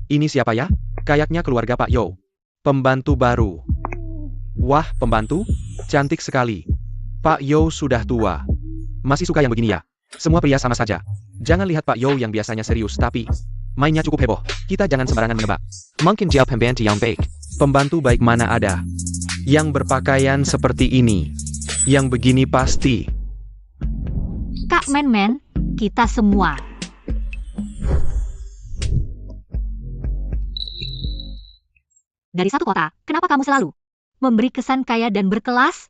Ini siapa ya? Kayaknya keluarga Pak Yo. Pembantu baru. Wah, pembantu? Cantik sekali. Pak Yo sudah tua. Masih suka yang begini ya? Semua pria sama saja. Jangan lihat Pak Yo yang biasanya serius tapi mainnya cukup heboh. Kita jangan sembarangan menebak. Mungkin dia pembantu yang baik. Pembantu baik mana ada? Yang berpakaian seperti ini. Yang begini pasti. Kak Men, kita semua. Dari satu kota, kenapa kamu selalu memberi kesan kaya dan berkelas?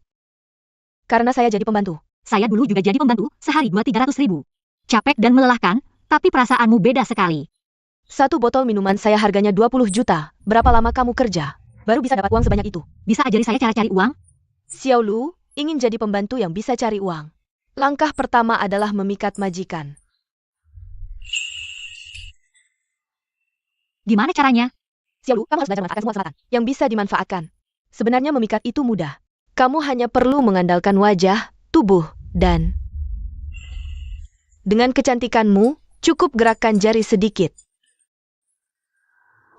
Karena saya jadi pembantu. Saya dulu juga jadi pembantu, sehari 200-300 ribu. Capek dan melelahkan, tapi perasaanmu beda sekali. Satu botol minuman saya harganya 20 juta. Berapa lama kamu kerja? Baru bisa dapat uang sebanyak itu. Bisa ajari saya cara cari uang? Xiao Lu ingin jadi pembantu yang bisa cari uang. Langkah pertama adalah memikat majikan. Gimana caranya? Xiao Lu, kamu harus belajar memanfaatkan semua kesempatan yang bisa dimanfaatkan. Sebenarnya memikat itu mudah. Kamu hanya perlu mengandalkan wajah, tubuh, dan dengan kecantikanmu, cukup gerakkan jari sedikit.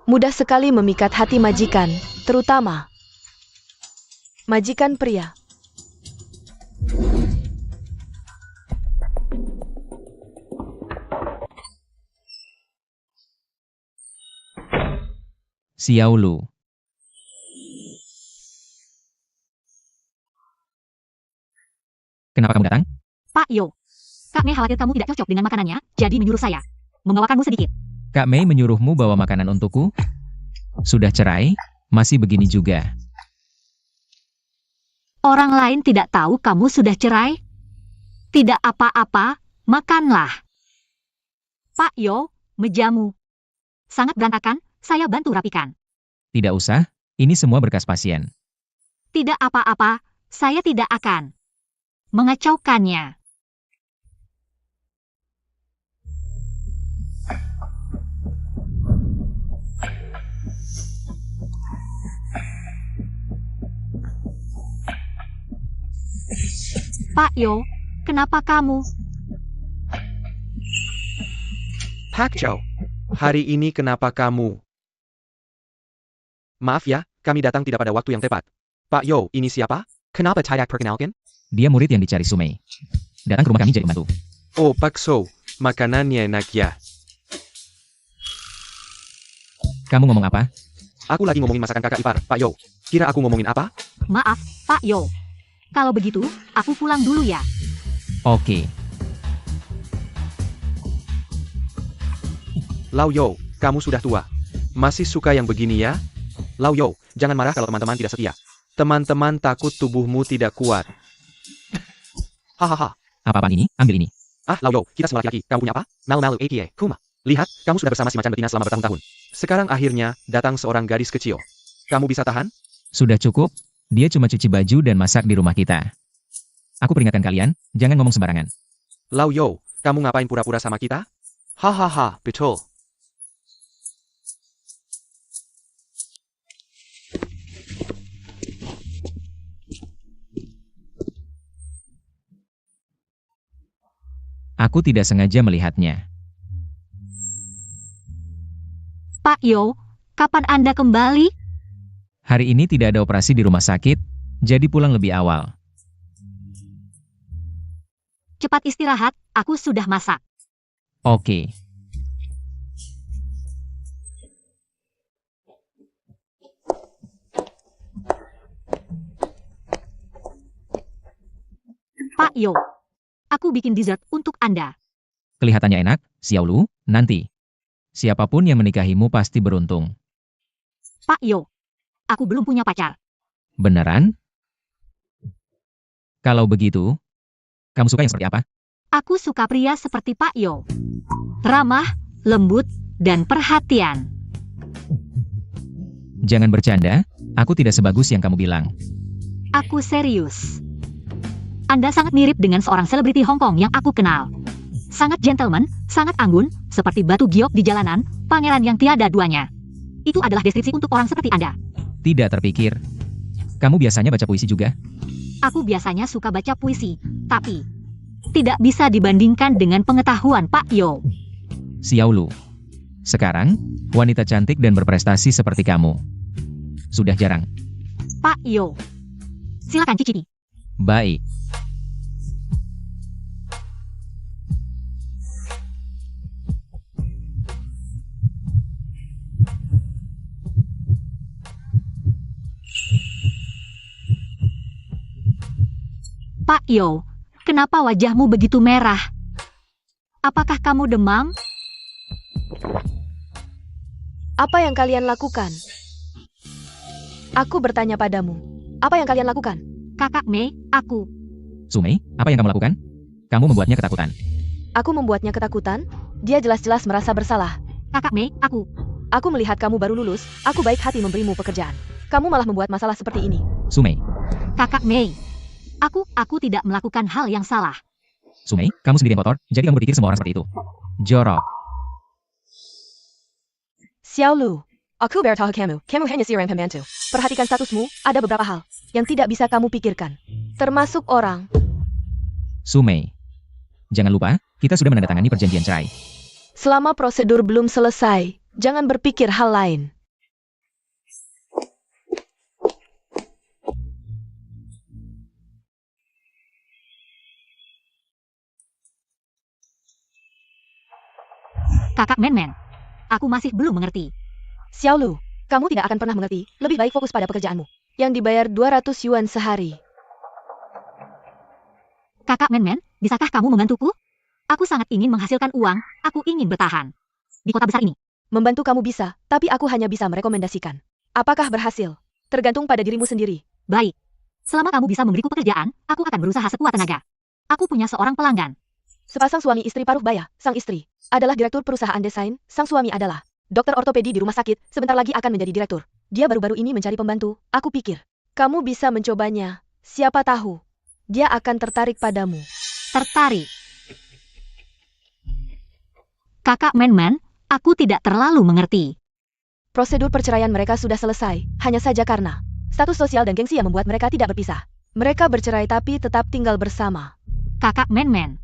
Mudah sekali memikat hati majikan, terutama majikan pria. Xiao Lu. Kenapa kamu datang? Pak Yo, Kak Mei khawatir kamu tidak cocok dengan makanannya, jadi menyuruh saya membawakanmu sedikit. Kak Mei menyuruhmu bawa makanan untukku? Sudah cerai? Masih begini juga. Orang lain tidak tahu kamu sudah cerai? Tidak apa-apa, makanlah. Pak Yo, mejamu. Sangat berantakan, saya bantu rapikan. Tidak usah, ini semua berkas pasien. Tidak apa-apa, saya tidak akan mengacaukannya. Pak Yo, kenapa kamu? Pak Chow, hari ini kenapa kamu? Maaf ya, kami datang tidak pada waktu yang tepat. Pak Yo, ini siapa? Kenapa tidak perkenalkan? Dia murid yang dicari Sumei. Datang ke rumah kami jadi pembantu. Oh Pak So, makanannya enak ya. Kamu ngomong apa? Aku lagi ngomongin masakan kakak ipar, Pak Yo. Kira aku ngomongin apa? Maaf, Pak Yo. Kalau begitu, aku pulang dulu ya. Oke. Lau Yo, kamu sudah tua. Masih suka yang begini ya? Lau Yo, jangan marah kalau teman-teman tidak setia. Teman-teman takut tubuhmu tidak kuat. Hahaha. Apa-apaan ini? Ambil ini. Ah, Lau Yo, kita semua laki-laki. Kamu punya apa? Malu-malu ATA, Kuma. Lihat, kamu sudah bersama si macan betina selama bertahun-tahun. Sekarang akhirnya, datang seorang gadis kecil. Kamu bisa tahan? Sudah cukup. Dia cuma cuci baju dan masak di rumah kita. Aku peringatkan kalian, jangan ngomong sembarangan. Lau Yo, kamu ngapain pura-pura sama kita? Hahaha, betul. Aku tidak sengaja melihatnya. Pak Yo, kapan Anda kembali? Hari ini tidak ada operasi di rumah sakit, jadi pulang lebih awal. Cepat istirahat, aku sudah masak. Oke. Pak Yo, aku bikin dessert untuk Anda. Kelihatannya enak, Xiao Lu, nanti. Siapapun yang menikahimu pasti beruntung. Pak Yo, aku belum punya pacar. Beneran? Kalau begitu, kamu suka yang seperti apa? Aku suka pria seperti Pak Yo. Ramah, lembut, dan perhatian. Jangan bercanda, aku tidak sebagus yang kamu bilang. Aku serius. Anda sangat mirip dengan seorang selebriti Hong Kong yang aku kenal. Sangat gentleman, sangat anggun, seperti batu giok di jalanan, pangeran yang tiada duanya. Itu adalah deskripsi untuk orang seperti Anda. Tidak terpikir. Kamu biasanya baca puisi juga? Aku biasanya suka baca puisi, tapi tidak bisa dibandingkan dengan pengetahuan Pak Yo. Xiao Lu. Sekarang, wanita cantik dan berprestasi seperti kamu sudah jarang. Pak Yo. Silakan cicipi. Baik. Pak Yo, kenapa wajahmu begitu merah? Apakah kamu demam? Apa yang kalian lakukan? Aku bertanya padamu. Apa yang kalian lakukan? Kakak Mei, aku. Sumei, apa yang kamu lakukan? Kamu membuatnya ketakutan. Aku membuatnya ketakutan? Dia jelas-jelas merasa bersalah. Kakak Mei, aku. Aku melihat kamu baru lulus, aku baik hati memberimu pekerjaan. Kamu malah membuat masalah seperti ini. Sumei. Kakak Mei. Aku tidak melakukan hal yang salah. Sumei, kamu sendiri yang kotor, jadi kamu berpikir semua orang seperti itu. Jorok. Xiao Lu, aku bertahu kamu hanya seorang pembantu. Perhatikan statusmu, ada beberapa hal yang tidak bisa kamu pikirkan. Termasuk orang. Sumei. Jangan lupa, kita sudah menandatangani perjanjian cerai. Selama prosedur belum selesai, jangan berpikir hal lain. Kakak Men, aku masih belum mengerti. Xiao Lu, kamu tidak akan pernah mengerti. Lebih baik fokus pada pekerjaanmu. Yang dibayar 200 yuan sehari. Kakak Men, bisakah kamu membantuku? Aku sangat ingin menghasilkan uang, aku ingin bertahan di kota besar ini. Membantu kamu bisa, tapi aku hanya bisa merekomendasikan. Apakah berhasil? Tergantung pada dirimu sendiri. Baik. Selama kamu bisa memberiku pekerjaan, aku akan berusaha sekuat tenaga. Aku punya seorang pelanggan. Sepasang suami istri paruh baya, sang istri adalah direktur perusahaan desain, sang suami adalah dokter ortopedi di rumah sakit, sebentar lagi akan menjadi direktur. Dia baru-baru ini mencari pembantu, aku pikir. Kamu bisa mencobanya, siapa tahu. Dia akan tertarik padamu. Tertarik. Kakak Men, aku tidak terlalu mengerti. Prosedur perceraian mereka sudah selesai, hanya saja karena status sosial dan gengsi yang membuat mereka tidak berpisah. Mereka bercerai tapi tetap tinggal bersama. Kakak Men,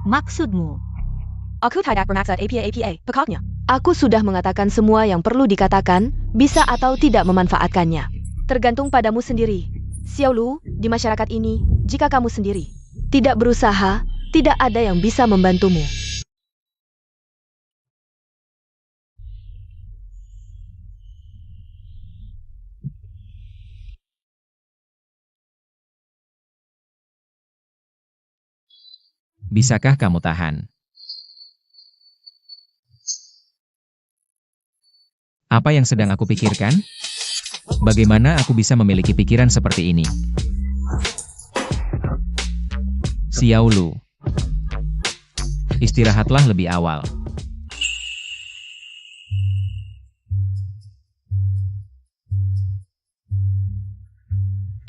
maksudmu? Aku tidak bermaksud apa-apa, pokoknya. Aku sudah mengatakan semua yang perlu dikatakan, bisa atau tidak memanfaatkannya. Tergantung padamu sendiri. Xiao Lu, di masyarakat ini, jika kamu sendiri tidak berusaha, tidak ada yang bisa membantumu. Bisakah kamu tahan? Apa yang sedang aku pikirkan? Bagaimana aku bisa memiliki pikiran seperti ini? Xiao Lu. Istirahatlah lebih awal.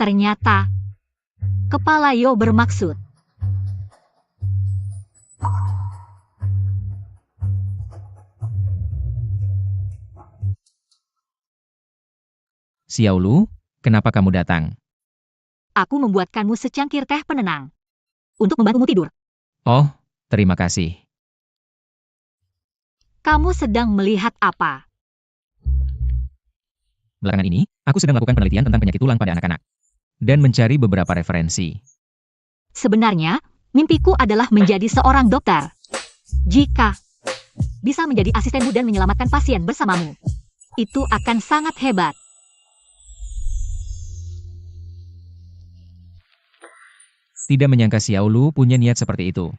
Ternyata, kepala Yo bermaksud. Xiao Lu, kenapa kamu datang? Aku membuatkanmu secangkir teh penenang. Untuk membantumu tidur. Oh, terima kasih. Kamu sedang melihat apa? Belakangan ini, aku sedang melakukan penelitian tentang penyakit tulang pada anak-anak. Dan mencari beberapa referensi. Sebenarnya, mimpiku adalah menjadi seorang dokter. Jika bisa menjadi asistenmu dan menyelamatkan pasien bersamamu, itu akan sangat hebat. Tidak menyangka Xiao Lu punya niat seperti itu.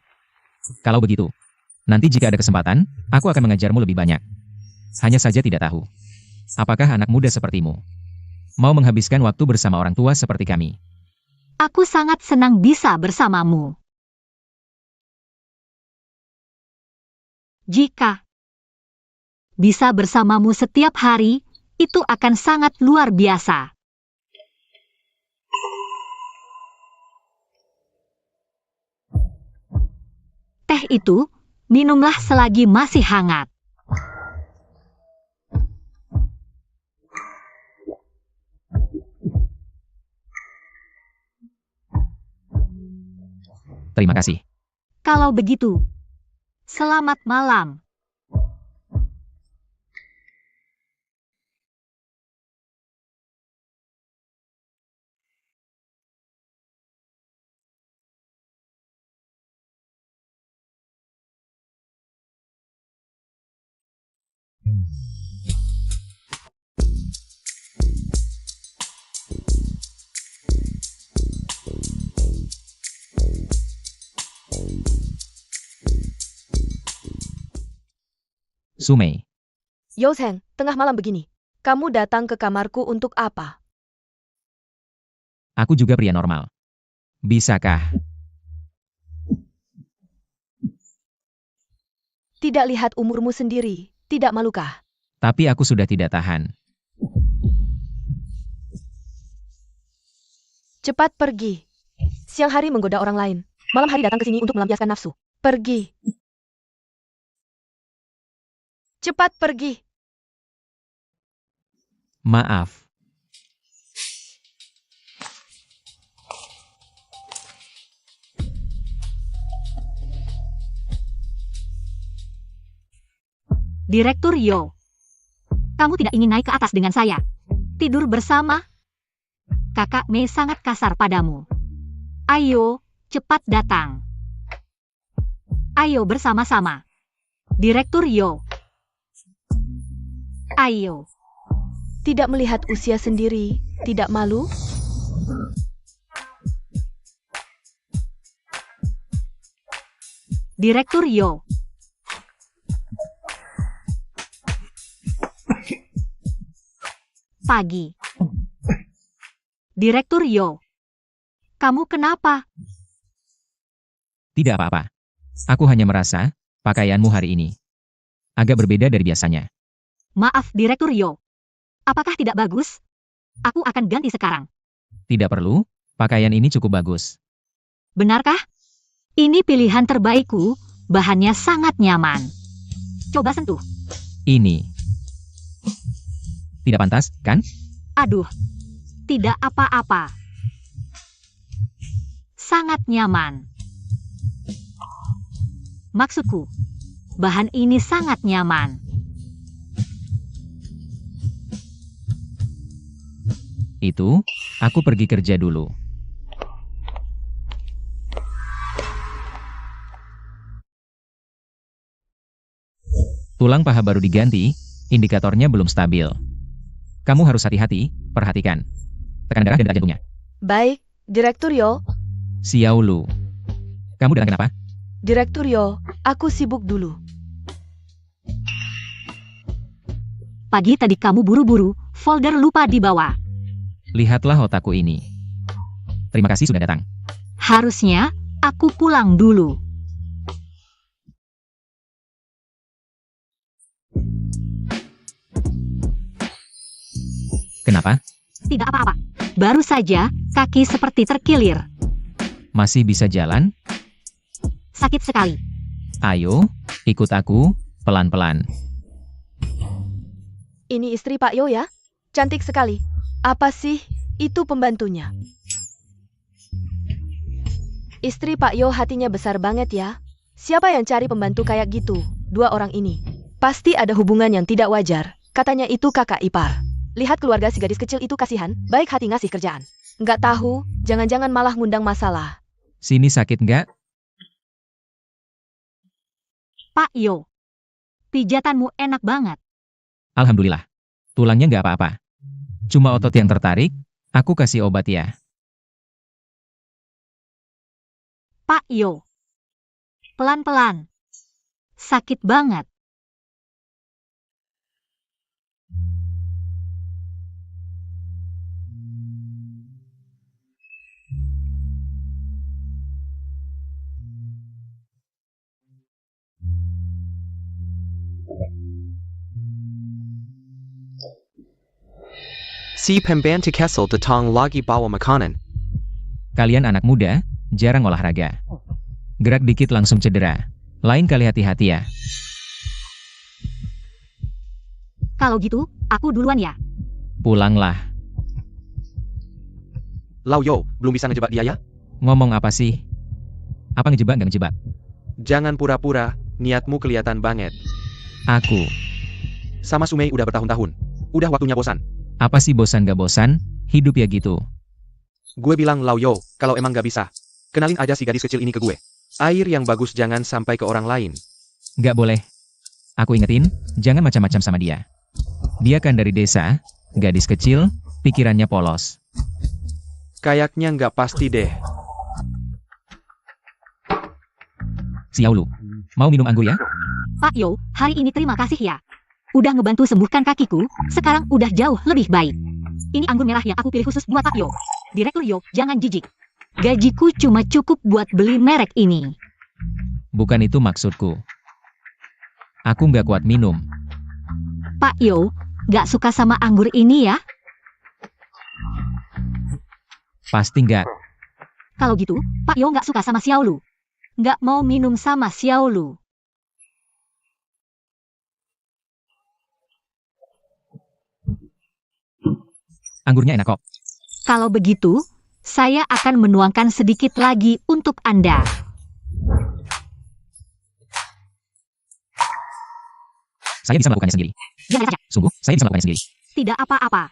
Kalau begitu, nanti jika ada kesempatan, aku akan mengajarmu lebih banyak. Hanya saja tidak tahu. Apakah anak muda sepertimu mau menghabiskan waktu bersama orang tua seperti kami? Aku sangat senang bisa bersamamu. Jika bisa bersamamu setiap hari, itu akan sangat luar biasa. Teh itu, minumlah selagi masih hangat. Terima kasih. Kalau begitu, selamat malam. Sumei, Youzheng, tengah malam begini. Kamu datang ke kamarku untuk apa? aku juga pria normal. Bisakah? Tidak lihat umurmu sendiri, tidak malukah? Tapi aku sudah tidak tahan. Cepat pergi. Siang hari menggoda orang lain. Malam hari datang ke sini untuk melampiaskan nafsu. Pergi. Cepat pergi. Maaf. Direktur Yo. Kamu tidak ingin naik ke atas dengan saya? Tidur bersama? Kakak Mei sangat kasar padamu. Ayo, cepat datang. Ayo bersama-sama. Direktur Yo. Ayo. Tidak melihat usia sendiri, tidak malu? Direktur Yo. Pagi. Direktur Yo. Kamu kenapa? Tidak apa-apa. Aku hanya merasa, pakaianmu hari ini agak berbeda dari biasanya. Maaf, Direktur Yo. Apakah tidak bagus? Aku akan ganti sekarang. Tidak perlu, pakaian ini cukup bagus. Benarkah? Ini pilihan terbaikku, bahannya sangat nyaman. Coba sentuh. Ini tidak pantas, kan? Aduh, tidak apa-apa. Sangat nyaman. Maksudku, bahan ini sangat nyaman. Itu, aku pergi kerja dulu. Tulang paha baru diganti, indikatornya belum stabil. Kamu harus hati-hati, perhatikan tekanan darah dan detak jantungnya. Baik, Direktur Yo. Xiao Lu, kamu datang kenapa? Direktur Yo, aku sibuk dulu. Pagi tadi kamu buru-buru, folder lupa dibawa. Lihatlah otakku ini. Terima kasih sudah datang. Harusnya, aku pulang dulu. Kenapa? Tidak apa-apa. Baru saja, kaki seperti terkilir. Masih bisa jalan? Sakit sekali. Ayo, ikut aku, pelan-pelan. Ini istri Pak Yo ya? Cantik sekali. Apa sih, itu pembantunya? Istri Pak Yo hatinya besar banget ya. Siapa yang cari pembantu kayak gitu? Dua orang ini. Pasti ada hubungan yang tidak wajar. Katanya itu kakak ipar. Lihat keluarga si gadis kecil itu kasihan, baik hati ngasih kerjaan. Nggak tahu, jangan-jangan malah ngundang masalah. Sini sakit nggak? Pak Yo. Pijatanmu enak banget. Alhamdulillah. Tulangnya nggak apa-apa. Cuma otot yang tertarik, aku kasih obat ya. Pak Yo. Pelan-pelan. Sakit banget. Si pembantu Kessel datang lagi bawa makanan. Kalian anak muda, jarang olahraga. Gerak dikit langsung cedera. Lain kali hati-hati ya. Kalau gitu, aku duluan ya. Pulanglah. Lau Yo, belum bisa ngejebak dia ya? Ngomong apa sih? Apa ngejebak nggak ngejebak? Jangan pura-pura, niatmu kelihatan banget. Aku. Sama Sumei udah bertahun-tahun. Udah waktunya bosan. Apa sih bosan gak bosan? Hidup ya gitu. Gue bilang Lau Yo, kalau emang gak bisa, kenalin aja si gadis kecil ini ke gue. Air yang bagus jangan sampai ke orang lain. Gak boleh. Aku ingetin, jangan macam-macam sama dia. Dia kan dari desa, gadis kecil, pikirannya polos. Kayaknya nggak pasti deh. Xiaolu, mau minum anggur ya? Pak Yo, hari ini terima kasih ya. Udah ngebantu sembuhkan kakiku, sekarang udah jauh lebih baik. Ini anggur merah yang aku pilih khusus buat Pak Yo. Direktur Yo, jangan jijik. Gajiku cuma cukup buat beli merek ini. Bukan itu maksudku. Aku nggak kuat minum. Pak Yo, nggak suka sama anggur ini ya? Pasti nggak. Kalau gitu, Pak Yo nggak suka sama Xiaolu. Nggak mau minum sama Xiaolu. Anggurnya enak kok. Kalau begitu, saya akan menuangkan sedikit lagi untuk Anda. Saya bisa melakukannya sendiri. Jangan saja. Sungguh, saya bisa melakukannya sendiri. Tidak apa-apa.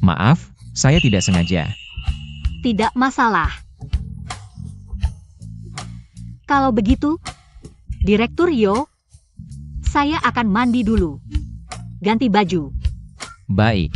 Maaf, saya tidak sengaja. Tidak masalah. Kalau begitu, Direktur Yo, saya akan mandi dulu. Ganti baju. Baik.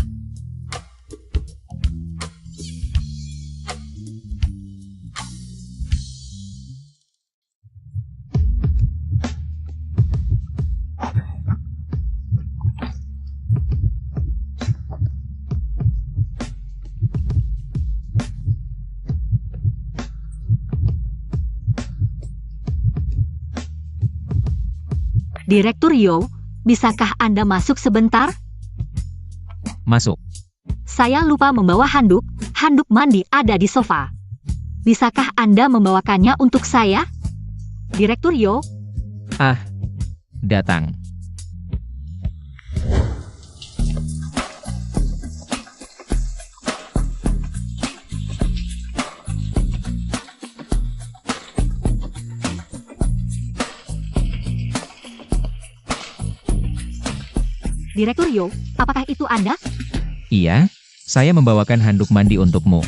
Direktur Yo, bisakah Anda masuk sebentar? Masuk. Saya lupa membawa handuk. Handuk mandi ada di sofa. Bisakah Anda membawakannya untuk saya? Direktur Yo, Datang. Direktur Yo, apakah itu Anda? Iya, saya membawakan handuk mandi untukmu.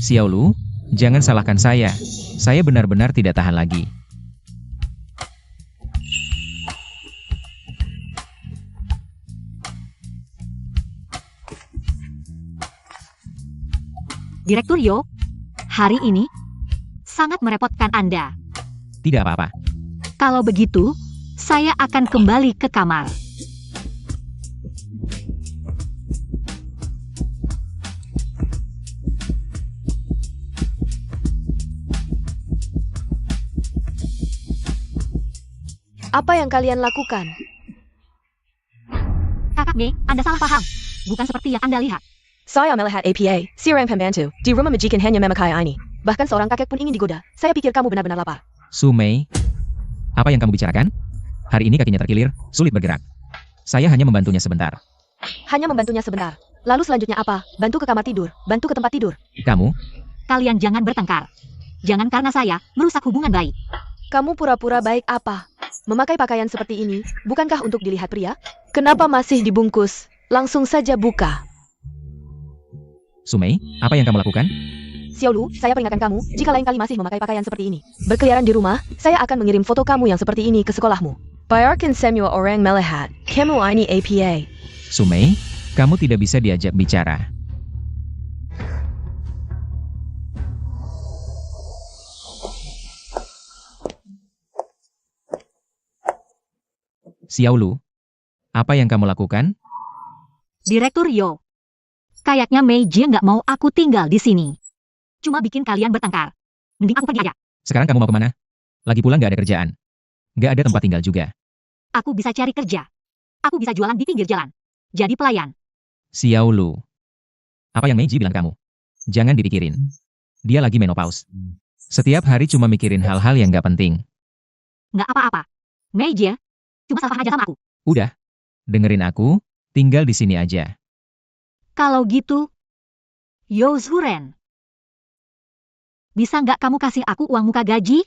Xiaolu, jangan salahkan saya. Saya benar-benar tidak tahan lagi. Direktur Yo, hari ini sangat merepotkan Anda. Tidak apa-apa. Kalau begitu, saya akan kembali ke kamar. Apa yang kalian lakukan? Kakak G, Anda salah paham. Bukan seperti yang Anda lihat. Saya melihat APA, seorang pembantu, di rumah majikan hanya memakai ini. Bahkan seorang kakek pun ingin digoda. Saya pikir kamu benar-benar lapar. Sumei, apa yang kamu bicarakan? Hari ini kakinya terkilir, sulit bergerak. Saya hanya membantunya sebentar. Hanya membantunya sebentar. Lalu selanjutnya apa? Bantu ke kamar tidur, bantu ke tempat tidur. Kamu? Kalian jangan bertengkar. Jangan karena saya merusak hubungan baik. Kamu pura-pura baik apa? Memakai pakaian seperti ini, bukankah untuk dilihat pria? Kenapa masih dibungkus? Langsung saja buka. Sumei, apa yang kamu lakukan? Xiaolu, saya peringatkan kamu, jika lain kali masih memakai pakaian seperti ini. Berkeliaran di rumah, saya akan mengirim foto kamu yang seperti ini ke sekolahmu. Biarkan semua orang melihat, kamu ini APA. Sumei, kamu tidak bisa diajak bicara. Xiaolu, apa yang kamu lakukan? Direktur Yo, kayaknya Mei Jie nggak mau aku tinggal di sini. Cuma bikin kalian bertengkar. Mending aku pergi aja. Sekarang kamu mau kemana? Lagi pula nggak ada kerjaan. Nggak ada tempat tinggal juga. Aku bisa cari kerja. Aku bisa jualan di pinggir jalan. Jadi pelayan. Xiaolu, apa yang Meiji bilang kamu? Jangan dipikirin. Dia lagi menopause. Setiap hari cuma mikirin hal-hal yang nggak penting. Nggak apa-apa. Mei Jie, cuma salah aja sama aku. Udah, dengerin aku, tinggal di sini aja. Kalau gitu, Yo Zuren. Bisa nggak kamu kasih aku uang muka gaji?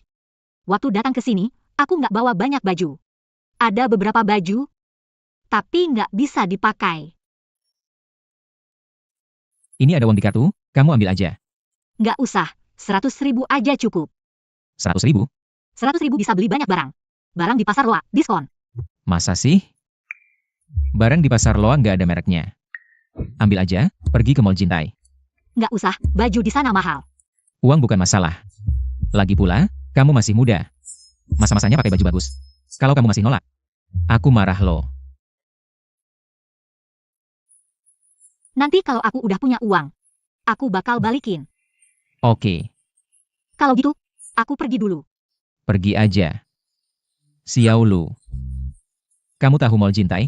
Waktu datang ke sini, aku nggak bawa banyak baju. Ada beberapa baju, tapi nggak bisa dipakai. Ini ada uang di kartu, kamu ambil aja. Nggak usah, 100.000 aja cukup. 100.000? 100.000 bisa beli banyak barang. Barang di pasar Loa, diskon. Masa sih? Barang di pasar Loa nggak ada mereknya. Ambil aja, pergi ke Mall Jintai. Nggak usah, baju di sana mahal. Uang bukan masalah. Lagi pula, kamu masih muda. Masa-masanya pakai baju bagus. Kalau kamu masih nolak, aku marah loh. Nanti kalau aku udah punya uang, aku bakal balikin. Oke, Kalau gitu, aku pergi dulu. pergi aja. Xiao Lu. Kamu tahu Mall Jintai?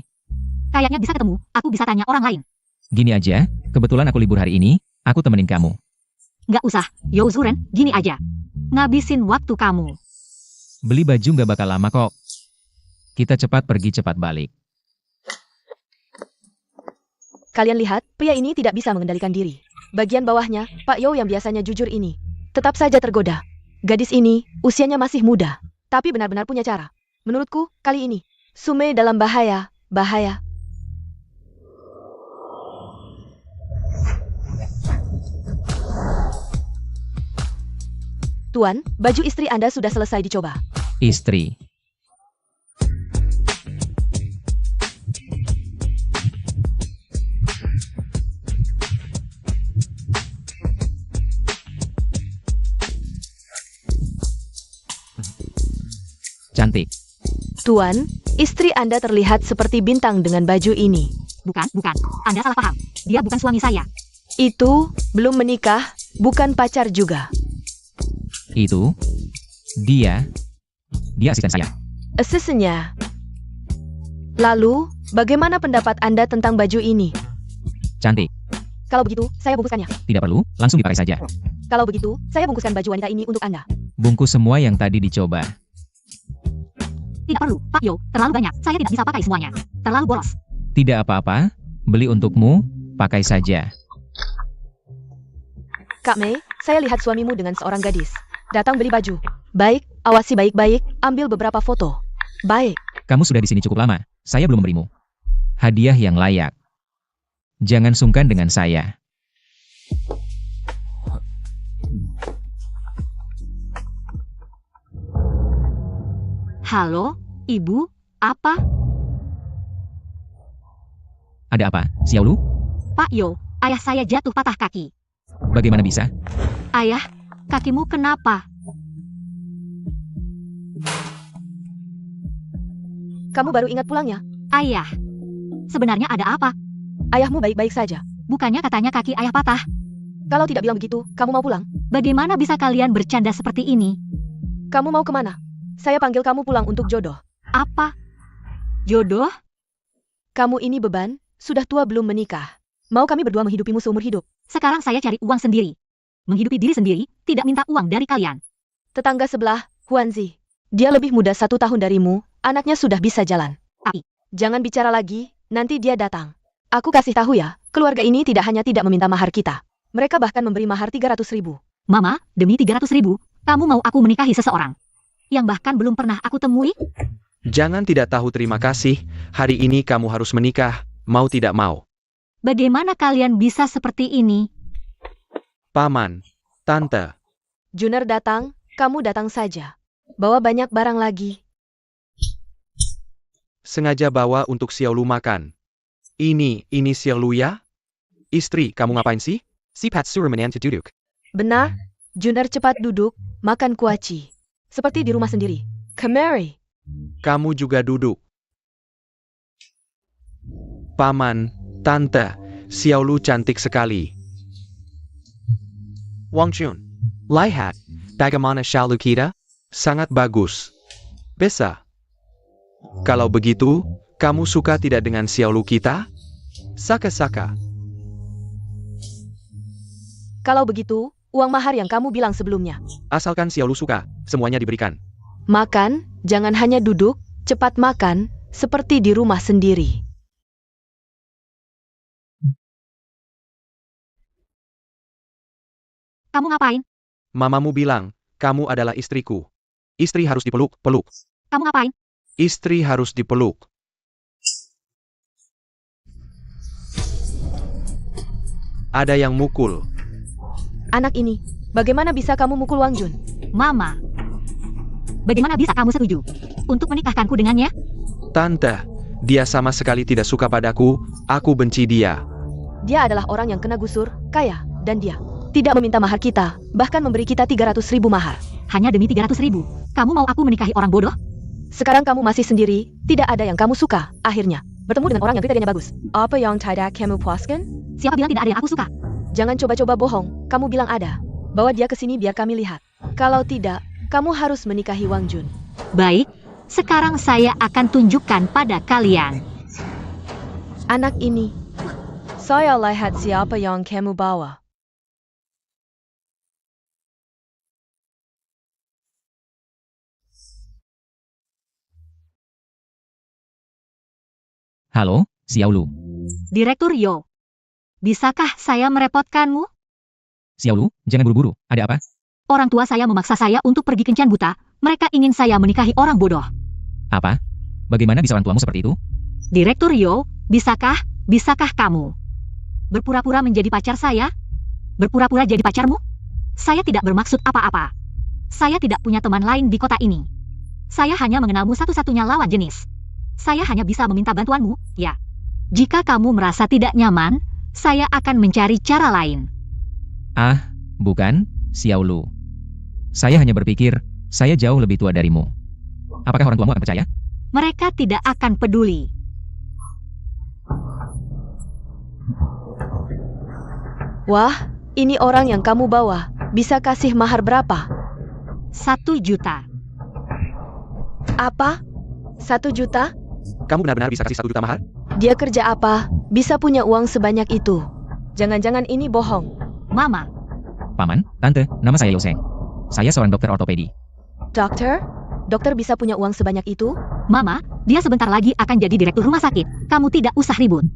Kayaknya bisa ketemu, aku bisa tanya orang lain. Gini aja, kebetulan aku libur hari ini, aku temenin kamu. Nggak usah, Yo Zuren, gini aja. Ngabisin waktu kamu. Beli baju nggak bakal lama kok. Kita cepat pergi cepat balik. Kalian lihat, pria ini tidak bisa mengendalikan diri. Bagian bawahnya, Pak Yo yang biasanya jujur ini, tetap saja tergoda. Gadis ini, usianya masih muda, tapi benar-benar punya cara. Menurutku, kali ini, Sume dalam bahaya. Tuan, baju istri Anda sudah selesai dicoba. Istri. Cantik. Tuan, istri Anda terlihat seperti bintang dengan baju ini. Bukan. Anda salah paham. Dia bukan suami saya. Itu, belum menikah, bukan pacar juga. Itu. Dia asisten saya. Asistennya. Lalu, bagaimana pendapat Anda tentang baju ini? Cantik. Kalau begitu, saya bungkuskannya. Tidak perlu, langsung dipakai saja. Kalau begitu, saya bungkuskan baju wanita ini untuk Anda. Bungkus semua yang tadi dicoba. Tidak perlu, Pak Yo, terlalu banyak. Saya tidak bisa pakai semuanya. Terlalu boros. Tidak apa-apa, beli untukmu, pakai saja. Kak Mei, saya lihat suamimu dengan seorang gadis. Datang beli baju. Baik, awasi baik-baik, ambil beberapa foto. Baik. Kamu sudah di sini cukup lama, saya belum memberimu hadiah yang layak. Jangan sungkan dengan saya. Halo, Ibu, apa? Ada apa, Xiao Lu? Pak Yo, ayah saya jatuh patah kaki. Bagaimana bisa? Ayah, kakimu kenapa? Kamu baru ingat pulangnya? Ayah, sebenarnya ada apa? Ayahmu baik-baik saja. Bukannya katanya kaki ayah patah. Kalau tidak bilang begitu, kamu mau pulang? Bagaimana bisa kalian bercanda seperti ini? Kamu mau kemana? Saya panggil kamu pulang untuk jodoh. Apa? Jodoh? Kamu ini beban, sudah tua belum menikah. Mau kami berdua menghidupimu seumur hidup? Sekarang saya cari uang sendiri. Menghidupi diri sendiri, tidak minta uang dari kalian. Tetangga sebelah, Huanzi. Dia lebih muda 1 tahun darimu, anaknya sudah bisa jalan. Tapi, Jangan bicara lagi, nanti dia datang. Aku kasih tahu ya, keluarga ini tidak hanya tidak meminta mahar kita. Mereka bahkan memberi mahar 300.000. Mama, demi 300.000, kamu mau aku menikahi seseorang yang bahkan belum pernah aku temui? Jangan tidak tahu terima kasih, hari ini kamu harus menikah, mau tidak mau. Bagaimana kalian bisa seperti ini? Paman, Tante, Juner datang, kamu datang saja. Bawa banyak barang lagi. sengaja bawa untuk Xiao Lu makan. Ini Xiao Lu ya? Istri, kamu ngapain sih? Sipat suruh menantu duduk. Benar, Juner cepat duduk, makan kuaci. Seperti di rumah sendiri. Kemari. Kamu juga duduk. Paman, Tante, Xiao Lu cantik sekali. Wang Chun, lihat, bagaimana Xiao Lu kita? Sangat bagus. Bisa. Kalau begitu, kamu suka tidak dengan Xiao Lu kita? Saka-saka. Kalau begitu, uang mahar yang kamu bilang sebelumnya. Asalkan Xiao Lu suka, semuanya diberikan. Makan, jangan hanya duduk, cepat makan, seperti di rumah sendiri. Kamu ngapain? Mamamu bilang, kamu adalah istriku. Istri harus dipeluk, peluk. Kamu ngapain? Istri harus dipeluk. Ada yang mukul. Anak ini, bagaimana bisa kamu mukul Wang Jun? Mama. Bagaimana bisa kamu setuju untuk menikahkanku dengannya? Tante, dia sama sekali tidak suka padaku, aku benci dia. Dia adalah orang yang kena gusur, kaya, dan dia tidak meminta mahar kita, bahkan memberi kita 300.000 mahar. Hanya demi 300.000. Kamu mau aku menikahi orang bodoh? Sekarang kamu masih sendiri, tidak ada yang kamu suka, akhirnya bertemu dengan orang yang kriterianya bagus. Apa yang tidak kamu puaskan? Siapa bilang tidak ada yang aku suka? Jangan coba-coba bohong, kamu bilang ada. Bawa dia ke sini biar kami lihat. Kalau tidak, kamu harus menikahi Wang Jun. Baik, sekarang saya akan tunjukkan pada kalian. Anak ini, saya lihat siapa yang kamu bawa. Halo, Xiaolu. Direktur Yo. Bisakah saya merepotkanmu? Xiaolu, jangan buru-buru. Ada apa? Orang tua saya memaksa saya untuk pergi kencan buta. Mereka ingin saya menikahi orang bodoh. Apa? Bagaimana bisa orang tuamu seperti itu? Direktur Yo, bisakah kamu berpura-pura menjadi pacar saya? Berpura-pura jadi pacarmu? Saya tidak bermaksud apa-apa. Saya tidak punya teman lain di kota ini. Saya hanya mengenalmu satu-satunya lawan jenis. Saya hanya bisa meminta bantuanmu, ya. Jika kamu merasa tidak nyaman, saya akan mencari cara lain. Ah, bukan, Xiaolu. Saya hanya berpikir, saya jauh lebih tua darimu. Apakah orang tuamu akan percaya? Mereka tidak akan peduli. Wah, ini orang yang kamu bawa. Bisa kasih mahar berapa? 1 juta. Apa? 1 juta? Kamu benar-benar bisa kasih 1 juta mahar? Dia kerja apa? Bisa punya uang sebanyak itu? Jangan-jangan ini bohong. Mama, Paman, Tante, nama saya Yoseng. Saya seorang dokter ortopedi. Dokter? Dokter bisa punya uang sebanyak itu? Mama, dia sebentar lagi akan jadi direktur rumah sakit. Kamu tidak usah ribut.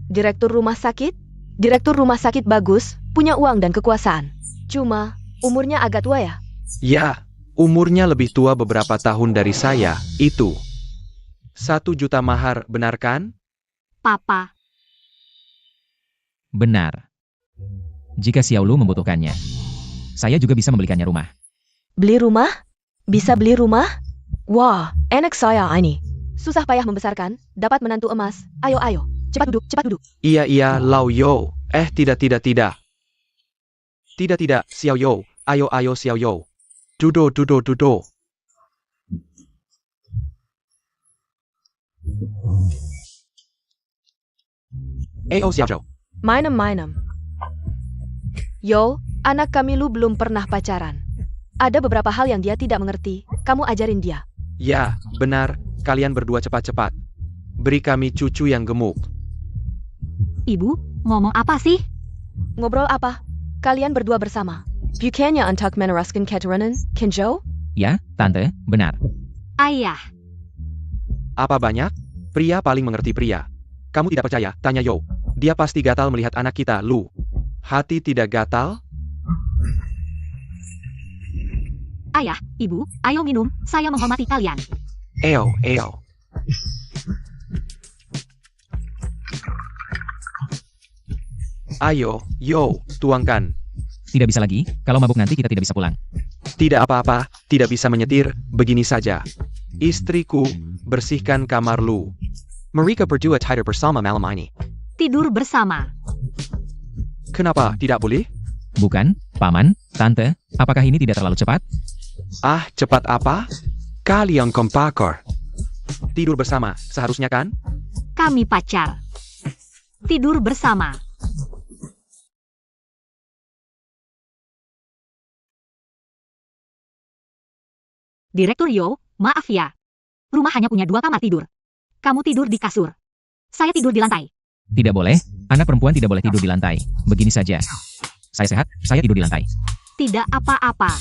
Direktur rumah sakit? Direktur rumah sakit bagus, punya uang dan kekuasaan. Cuma, umurnya agak tua ya? Ya, umurnya lebih tua beberapa tahun dari saya, itu. 1 juta mahar, benar kan? Papa, Benar. Jika Xiaolu membutuhkannya, saya juga bisa membelikannya rumah. Beli rumah? Bisa beli rumah? Wah, enak saya ini. Susah payah membesarkan, dapat menantu emas. Ayo, ayo. Cepat duduk, cepat duduk. Iya, Lao Yo. Tidak. Tidak, Xiao Yo. Ayo, Xiao Yo. Dudo. Xiao Yo. Mainem. Yo, anak kami Lu belum pernah pacaran. Ada beberapa hal yang dia tidak mengerti, kamu ajarin dia. Ya, benar. Kalian berdua cepat-cepat. Beri kami cucu yang gemuk. Ibu, ngomong apa sih? Ngobrol apa? Kalian berdua bersama. Bukannya untuk meneruskan keturunan, Kenjo? Ya, Tante, benar. Ayah, Apa banyak? Pria paling mengerti pria. Kamu tidak percaya? Tanya Yo. Dia pasti gatal melihat anak kita, Lu. Hati tidak gatal? ayah, ibu, ayo minum. Saya menghormati kalian. Eo. Ayo, Yo, tuangkan. Tidak bisa lagi, kalau mabuk nanti kita tidak bisa pulang. Tidak apa-apa, tidak bisa menyetir, begini saja. Istriku, bersihkan kamar Lu. Mereka berdua tidur bersama malam ini. Tidur bersama. Kenapa tidak boleh? Bukan, Paman, Tante, apakah ini tidak terlalu cepat? Ah, cepat apa? Kalian kompakor. Tidur bersama, seharusnya kan? Kami pacar. Tidur bersama. Direktur Yo, maaf ya. Rumah hanya punya 2 kamar tidur. Kamu tidur di kasur. Saya tidur di lantai. Tidak boleh, anak perempuan tidak boleh tidur di lantai. Begini saja. Saya sehat, saya tidur di lantai. Tidak apa-apa.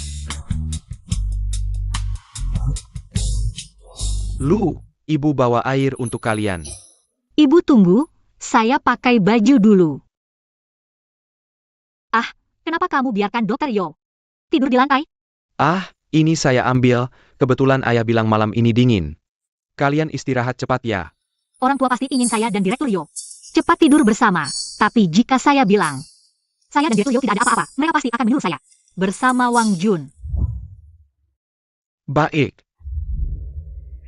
Lu, ibu bawa air untuk kalian. Ibu tunggu, saya pakai baju dulu. Ah, kenapa kamu biarkan Dokter Yo? Tidur di lantai? Ah, ini saya ambil, kebetulan ayah bilang malam ini dingin. Kalian istirahat cepat ya. Orang tua pasti ingin saya dan Direktur Yo cepat tidur bersama. Tapi jika saya bilang, saya dan Direktur Yo tidak ada apa-apa, mereka pasti akan menyuruh saya. Bersama Wang Jun. Baik.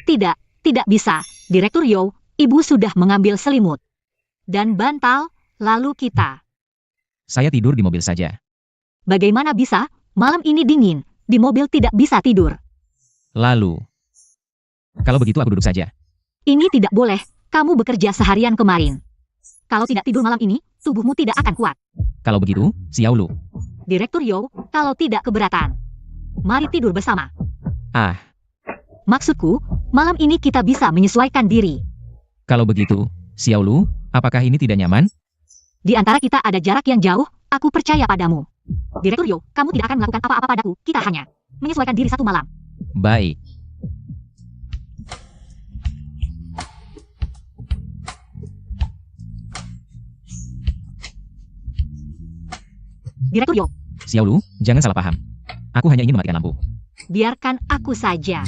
Tidak bisa. Direktur Yo, ibu sudah mengambil selimut dan bantal, lalu kita. Saya tidur di mobil saja. Bagaimana bisa? Malam ini dingin. Di mobil tidak bisa tidur. Lalu, kalau begitu aku duduk saja. Ini tidak boleh. Kamu bekerja seharian kemarin. Kalau tidak tidur malam ini, tubuhmu tidak akan kuat. Kalau begitu, Xiao Lu. Direktur Yo, kalau tidak keberatan, mari tidur bersama. Ah, Maksudku, malam ini kita bisa menyesuaikan diri. kalau begitu, Xiao Lu, apakah ini tidak nyaman? Di antara kita ada jarak yang jauh, aku percaya padamu. Direktur Yo, kamu tidak akan melakukan apa-apa padaku, kita hanya menyesuaikan diri satu malam. Baik. Direktur Yo, Xiao Lu, jangan salah paham. Aku hanya ingin mematikan lampu. biarkan aku saja.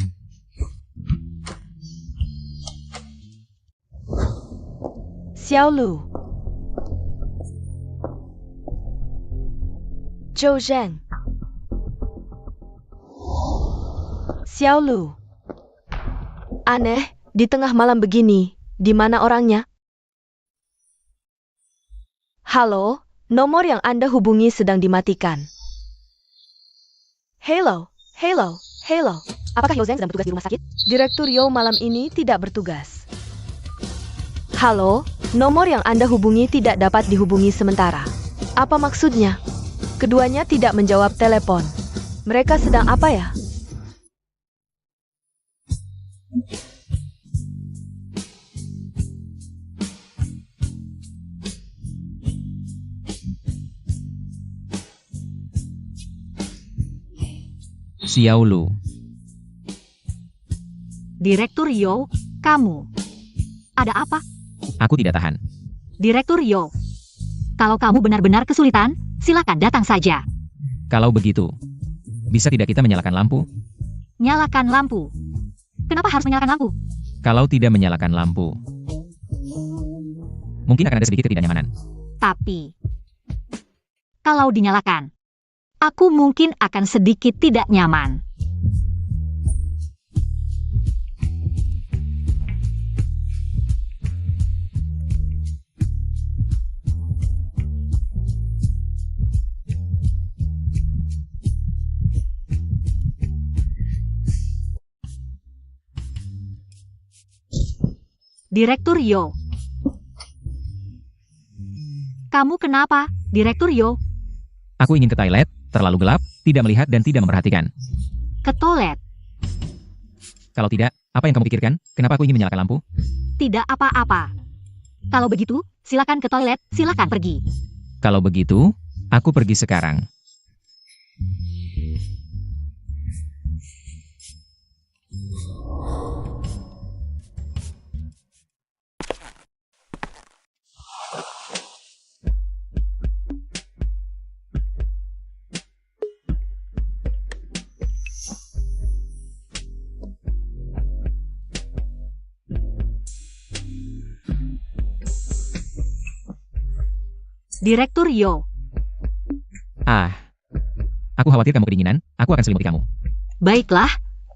Xiao Lu. Zhou Zheng. Xiao Lu. Aneh, di tengah malam begini, di mana orangnya? Halo, nomor yang Anda hubungi sedang dimatikan. Hello, hello, hello. Apakah Yo Zheng sedang bertugas di rumah sakit? Direktur Yo malam ini tidak bertugas. Halo, nomor yang Anda hubungi tidak dapat dihubungi sementara. Apa maksudnya? Keduanya tidak menjawab telepon. Mereka sedang apa ya? Xiao Lu. Direktur Yo, kamu. Ada apa? Aku tidak tahan. Direktur Yo. Kalau kamu benar-benar kesulitan, silakan datang saja. Kalau begitu, bisa tidak kita menyalakan lampu? Nyalakan lampu. Kenapa harus menyalakan lampu? Kalau tidak menyalakan lampu, mungkin akan ada sedikit ketidaknyamanan. Tapi, kalau dinyalakan, aku mungkin akan sedikit tidak nyaman. Direktur Yo. Kamu kenapa, Direktur Yo? Aku ingin ke toilet, terlalu gelap, tidak melihat dan tidak memperhatikan. Ke toilet? Kalau tidak, apa yang kamu pikirkan? Kenapa aku ingin menyalakan lampu? Tidak apa-apa. Kalau begitu, silakan ke toilet, silakan pergi. Kalau begitu, aku pergi sekarang. Direktur Yo. Ah, aku khawatir kamu kedinginan, aku akan selimuti kamu. Baiklah,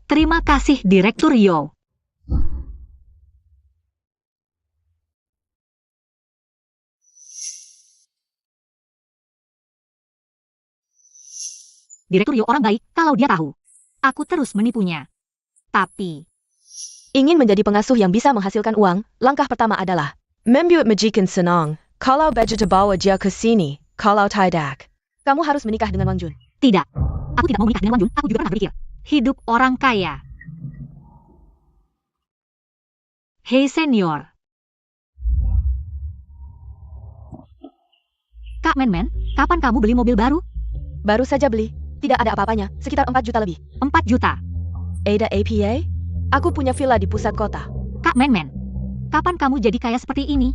terima kasih Direktur Yo. Direktur Yo orang baik, kalau dia tahu. Aku terus menipunya. Tapi, Ingin menjadi pengasuh yang bisa menghasilkan uang, langkah pertama adalah membuat majikan senang. Kalau budget bawa dia ke sini, kalau tidak, kamu harus menikah dengan Wang Jun. tidak. Aku tidak mau menikah dengan Wang Jun, aku juga pernah berpikir. Hidup orang kaya. Hei senior. Kak Men-Men, kapan kamu beli mobil baru? Baru saja beli, tidak ada apa-apanya, sekitar 4 juta lebih. 4 juta. Ada APA? Aku punya villa di pusat kota. Kak Men-Men, kapan kamu jadi kaya seperti ini?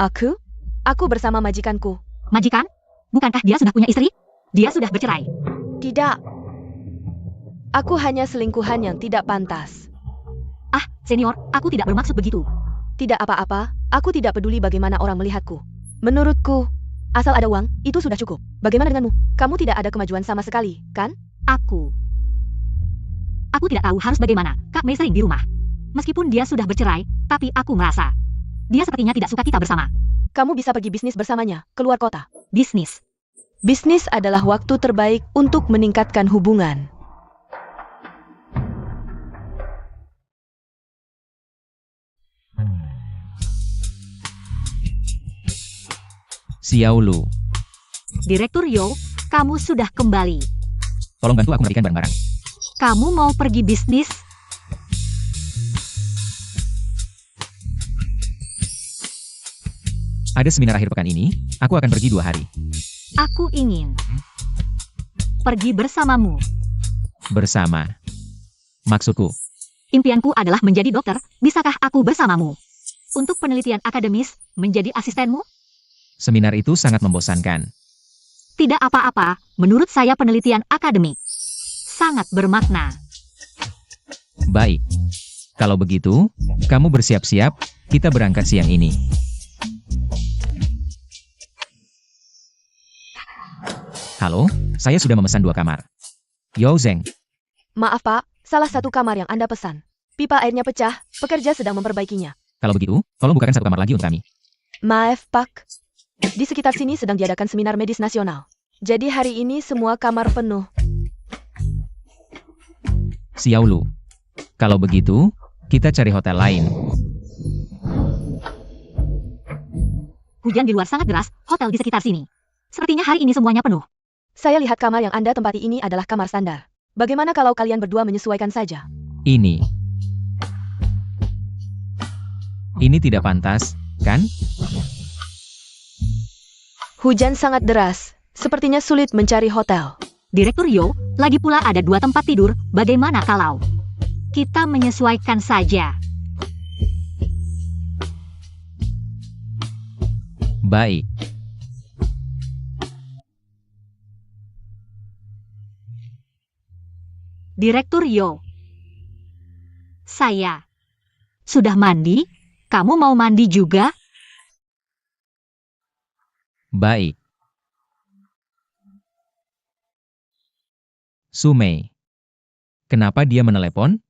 Aku? Aku bersama majikanku. Majikan? Bukankah dia sudah punya istri? Dia sudah bercerai. Tidak. Aku hanya selingkuhan yang tidak pantas. Ah, senior, aku tidak bermaksud begitu. Tidak apa-apa, aku tidak peduli bagaimana orang melihatku. Menurutku, asal ada uang, itu sudah cukup. Bagaimana denganmu? Kamu tidak ada kemajuan sama sekali, kan? Aku tidak tahu harus bagaimana. Kak Mei sering di rumah. Meskipun dia sudah bercerai, tapi aku merasa dia sepertinya tidak suka kita bersama. Kamu bisa pergi bisnis bersamanya, keluar kota. Bisnis. Bisnis adalah waktu terbaik untuk meningkatkan hubungan. Xiao Lu, Direktur Yo, kamu sudah kembali. tolong bantu aku ngerikan barang-barang. Kamu mau pergi bisnis? Ada seminar akhir pekan ini, aku akan pergi 2 hari. Aku ingin pergi bersamamu. Bersama. Maksudku, Impianku adalah menjadi dokter. Bisakah aku bersamamu? Untuk penelitian akademis, menjadi asistenmu? seminar itu sangat membosankan. Tidak apa-apa, menurut saya penelitian akademik sangat bermakna. Baik. Kalau begitu, kamu bersiap-siap, kita berangkat siang ini. Halo, saya sudah memesan 2 kamar. Yo Zeng, Maaf Pak, salah satu kamar yang Anda pesan. Pipa airnya pecah, pekerja sedang memperbaikinya. kalau begitu, tolong bukakan 1 kamar lagi untuk kami. Maaf Pak, di sekitar sini sedang diadakan seminar medis nasional. Jadi hari ini semua kamar penuh. Xiao Lu. Kalau begitu, kita cari hotel lain. Hujan di luar sangat deras, hotel di sekitar sini. Sepertinya hari ini semuanya penuh. Saya lihat kamar yang Anda tempati ini adalah kamar standar. Bagaimana kalau kalian berdua menyesuaikan saja? Ini tidak pantas, kan? Hujan sangat deras. Sepertinya sulit mencari hotel. Direktur Yo, lagi pula ada 2 tempat tidur, bagaimana kalau kita menyesuaikan saja? Baik. Direktur Yo, saya sudah mandi, kamu mau mandi juga? Baik. Sumei. Kenapa dia menelepon?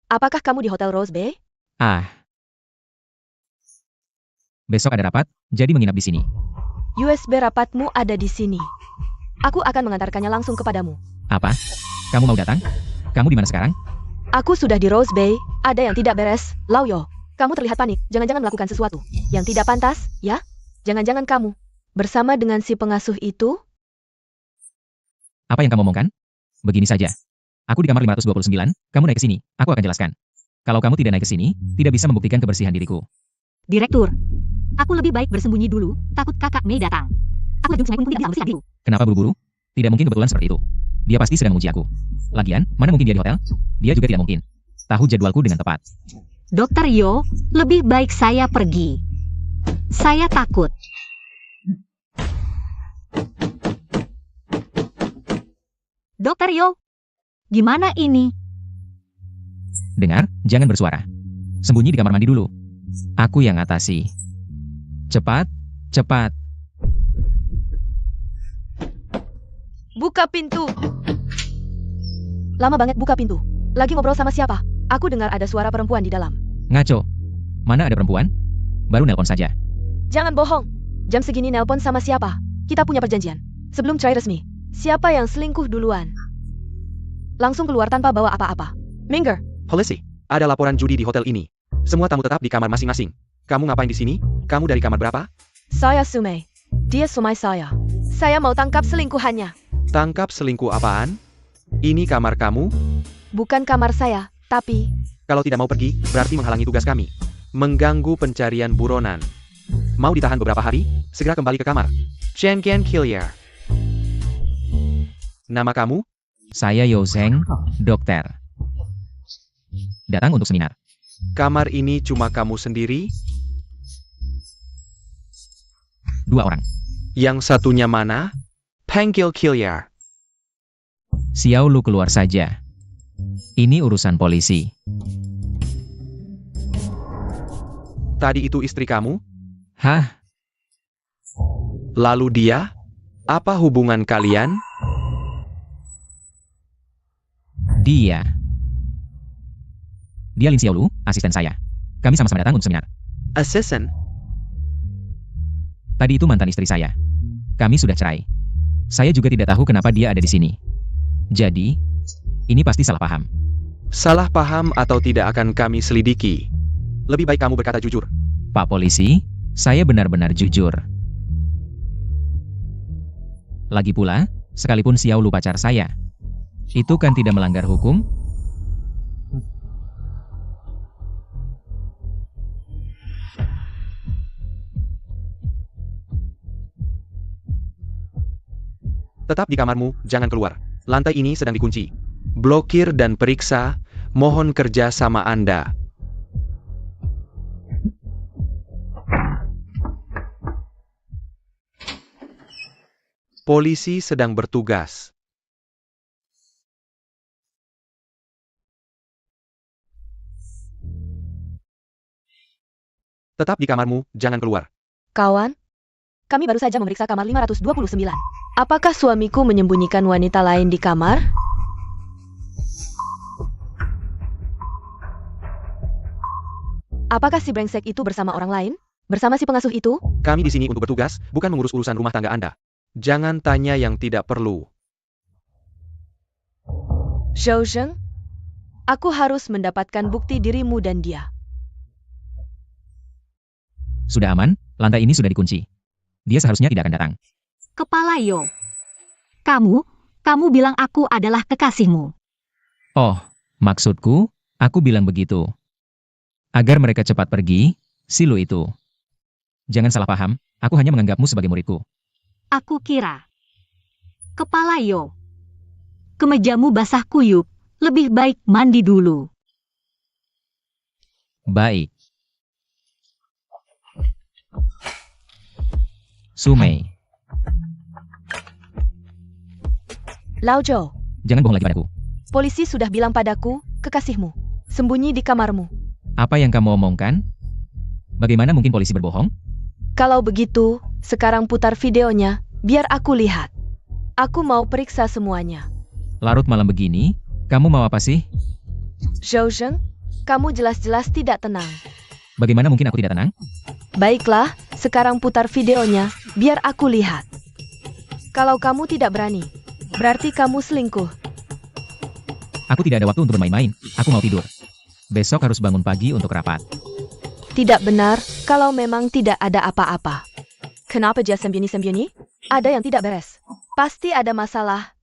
Apakah kamu di Hotel Rose Bay? Ah. Besok ada rapat, jadi menginap di sini. USB rapatmu ada di sini. Aku akan mengantarkannya langsung kepadamu. Apa? Kamu mau datang? Kamu di mana sekarang? Aku sudah di Rose Bay, ada yang tidak beres. Lauyo, kamu terlihat panik, jangan-jangan melakukan sesuatu yang tidak pantas, ya? Jangan-jangan kamu bersama dengan si pengasuh itu? Apa yang kamu omongkan? Begini saja. Aku di kamar 529, kamu naik ke sini, aku akan jelaskan. Kalau kamu tidak naik ke sini, tidak bisa membuktikan kebersihan diriku. Direktur, aku lebih baik bersembunyi dulu, takut kakak Mei datang. Aku Jung Sungai pun tidak bisa membersihkan diriku. Kenapa buru-buru? Tidak mungkin kebetulan seperti itu. Dia pasti sedang menguji aku. Lagian, mana mungkin dia di hotel? Dia juga tidak mungkin. Tahu jadwalku dengan tepat. Dokter Yo, lebih baik saya pergi. Saya takut. Dokter Yo, gimana ini? Dengar, jangan bersuara. Sembunyi di kamar mandi dulu. Aku yang atasi. Cepat, cepat. Buka pintu. Lama banget buka pintu. Lagi ngobrol sama siapa? Aku dengar ada suara perempuan di dalam. Ngaco. Mana ada perempuan? Baru nelpon saja. Jangan bohong. Jam segini nelpon sama siapa? Kita punya perjanjian. Sebelum cerai resmi, siapa yang selingkuh duluan? Langsung keluar tanpa bawa apa-apa. Minger, Polisi, ada laporan judi di hotel ini. Semua tamu tetap di kamar masing-masing. Kamu ngapain di sini? Kamu dari kamar berapa? saya Sumei. Dia Sumai saya. Saya mau tangkap selingkuhannya. Tangkap selingkuh apaan? Ini kamar kamu? Bukan kamar saya, tapi... Kalau tidak mau pergi, berarti menghalangi tugas kami. Mengganggu pencarian buronan. Mau ditahan beberapa hari? Segera kembali ke kamar. Chen Qian Hillier. Nama kamu? Saya Yo Zeng, dokter. Datang untuk seminar. Kamar ini cuma kamu sendiri? 2 orang. Yang satunya mana? Panggil Kiliar. Xiao Lu keluar saja. Ini urusan polisi. Tadi itu istri kamu? Hah? Lalu dia? Apa hubungan kalian? Dia Lin Xiao Lu, asisten saya. Kami sama-sama datang untuk seminar. Assistant. Tadi itu mantan istri saya. Kami sudah cerai. Saya juga tidak tahu kenapa dia ada di sini. Jadi, ini pasti salah paham. Salah paham atau tidak akan kami selidiki. Lebih baik kamu berkata jujur. Pak polisi, saya benar-benar jujur. Lagi pula, sekalipun Xiao Lu pacar saya, itu kan tidak melanggar hukum? Tetap di kamarmu, jangan keluar. Lantai ini sedang dikunci. Blokir dan periksa, mohon kerja sama Anda. Polisi sedang bertugas. Tetap di kamarmu, jangan keluar. Kawan, kami baru saja memeriksa kamar 529. Apakah suamiku menyembunyikan wanita lain di kamar? Apakah si brengsek itu bersama orang lain? Bersama si pengasuh itu? Kami di sini untuk bertugas, bukan mengurus urusan rumah tangga Anda. Jangan tanya yang tidak perlu. Zhou Zheng, aku harus mendapatkan bukti dirimu dan dia. Sudah aman, lantai ini sudah dikunci. Dia seharusnya tidak akan datang. Kepala Yo. Kamu bilang aku adalah kekasihmu. Oh, maksudku, aku bilang begitu. Agar mereka cepat pergi, si Lu itu. Jangan salah paham, aku hanya menganggapmu sebagai muridku. Aku kira. Kepala Yo. Kemejamu basah kuyup, lebih baik mandi dulu. Baik. Sumei, Lao Zhou, jangan bohong lagi padaku. polisi sudah bilang padaku, kekasihmu, sembunyi di kamarmu. Apa yang kamu omongkan? Bagaimana mungkin polisi berbohong? Kalau begitu, sekarang putar videonya, biar aku lihat. Aku mau periksa semuanya. Larut malam begini, kamu mau apa sih? Zhou Zheng, kamu jelas-jelas tidak tenang. Bagaimana mungkin aku tidak tenang? Baiklah, sekarang putar videonya, biar aku lihat. Kalau kamu tidak berani, berarti kamu selingkuh. Aku tidak ada waktu untuk bermain-main, aku mau tidur. Besok harus bangun pagi untuk rapat. Tidak benar, kalau memang tidak ada apa-apa. Kenapa dia sembunyi-sembunyi? Ada yang tidak beres. Pasti ada masalah.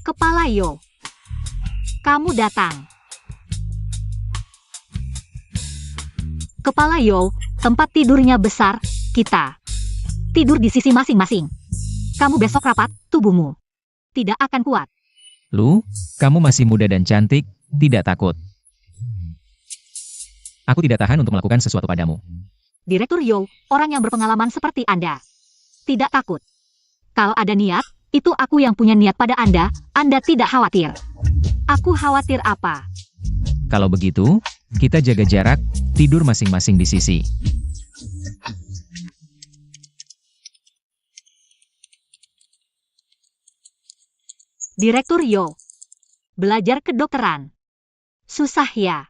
Kepala Yo. Kamu datang. Kepala Yo, tempat tidurnya besar, kita tidur di sisi masing-masing. Kamu besok rapat, tubuhmu tidak akan kuat. Lu, kamu masih muda dan cantik, tidak takut. Aku tidak tahan untuk melakukan sesuatu padamu. Direktur Yo, orang yang berpengalaman seperti Anda, tidak takut. Kalau ada niat, itu aku yang punya niat pada Anda tidak khawatir. Aku khawatir apa? Kalau begitu, kita jaga jarak, tidur masing-masing di sisi. Direktur Yo, belajar kedokteran. Susah ya?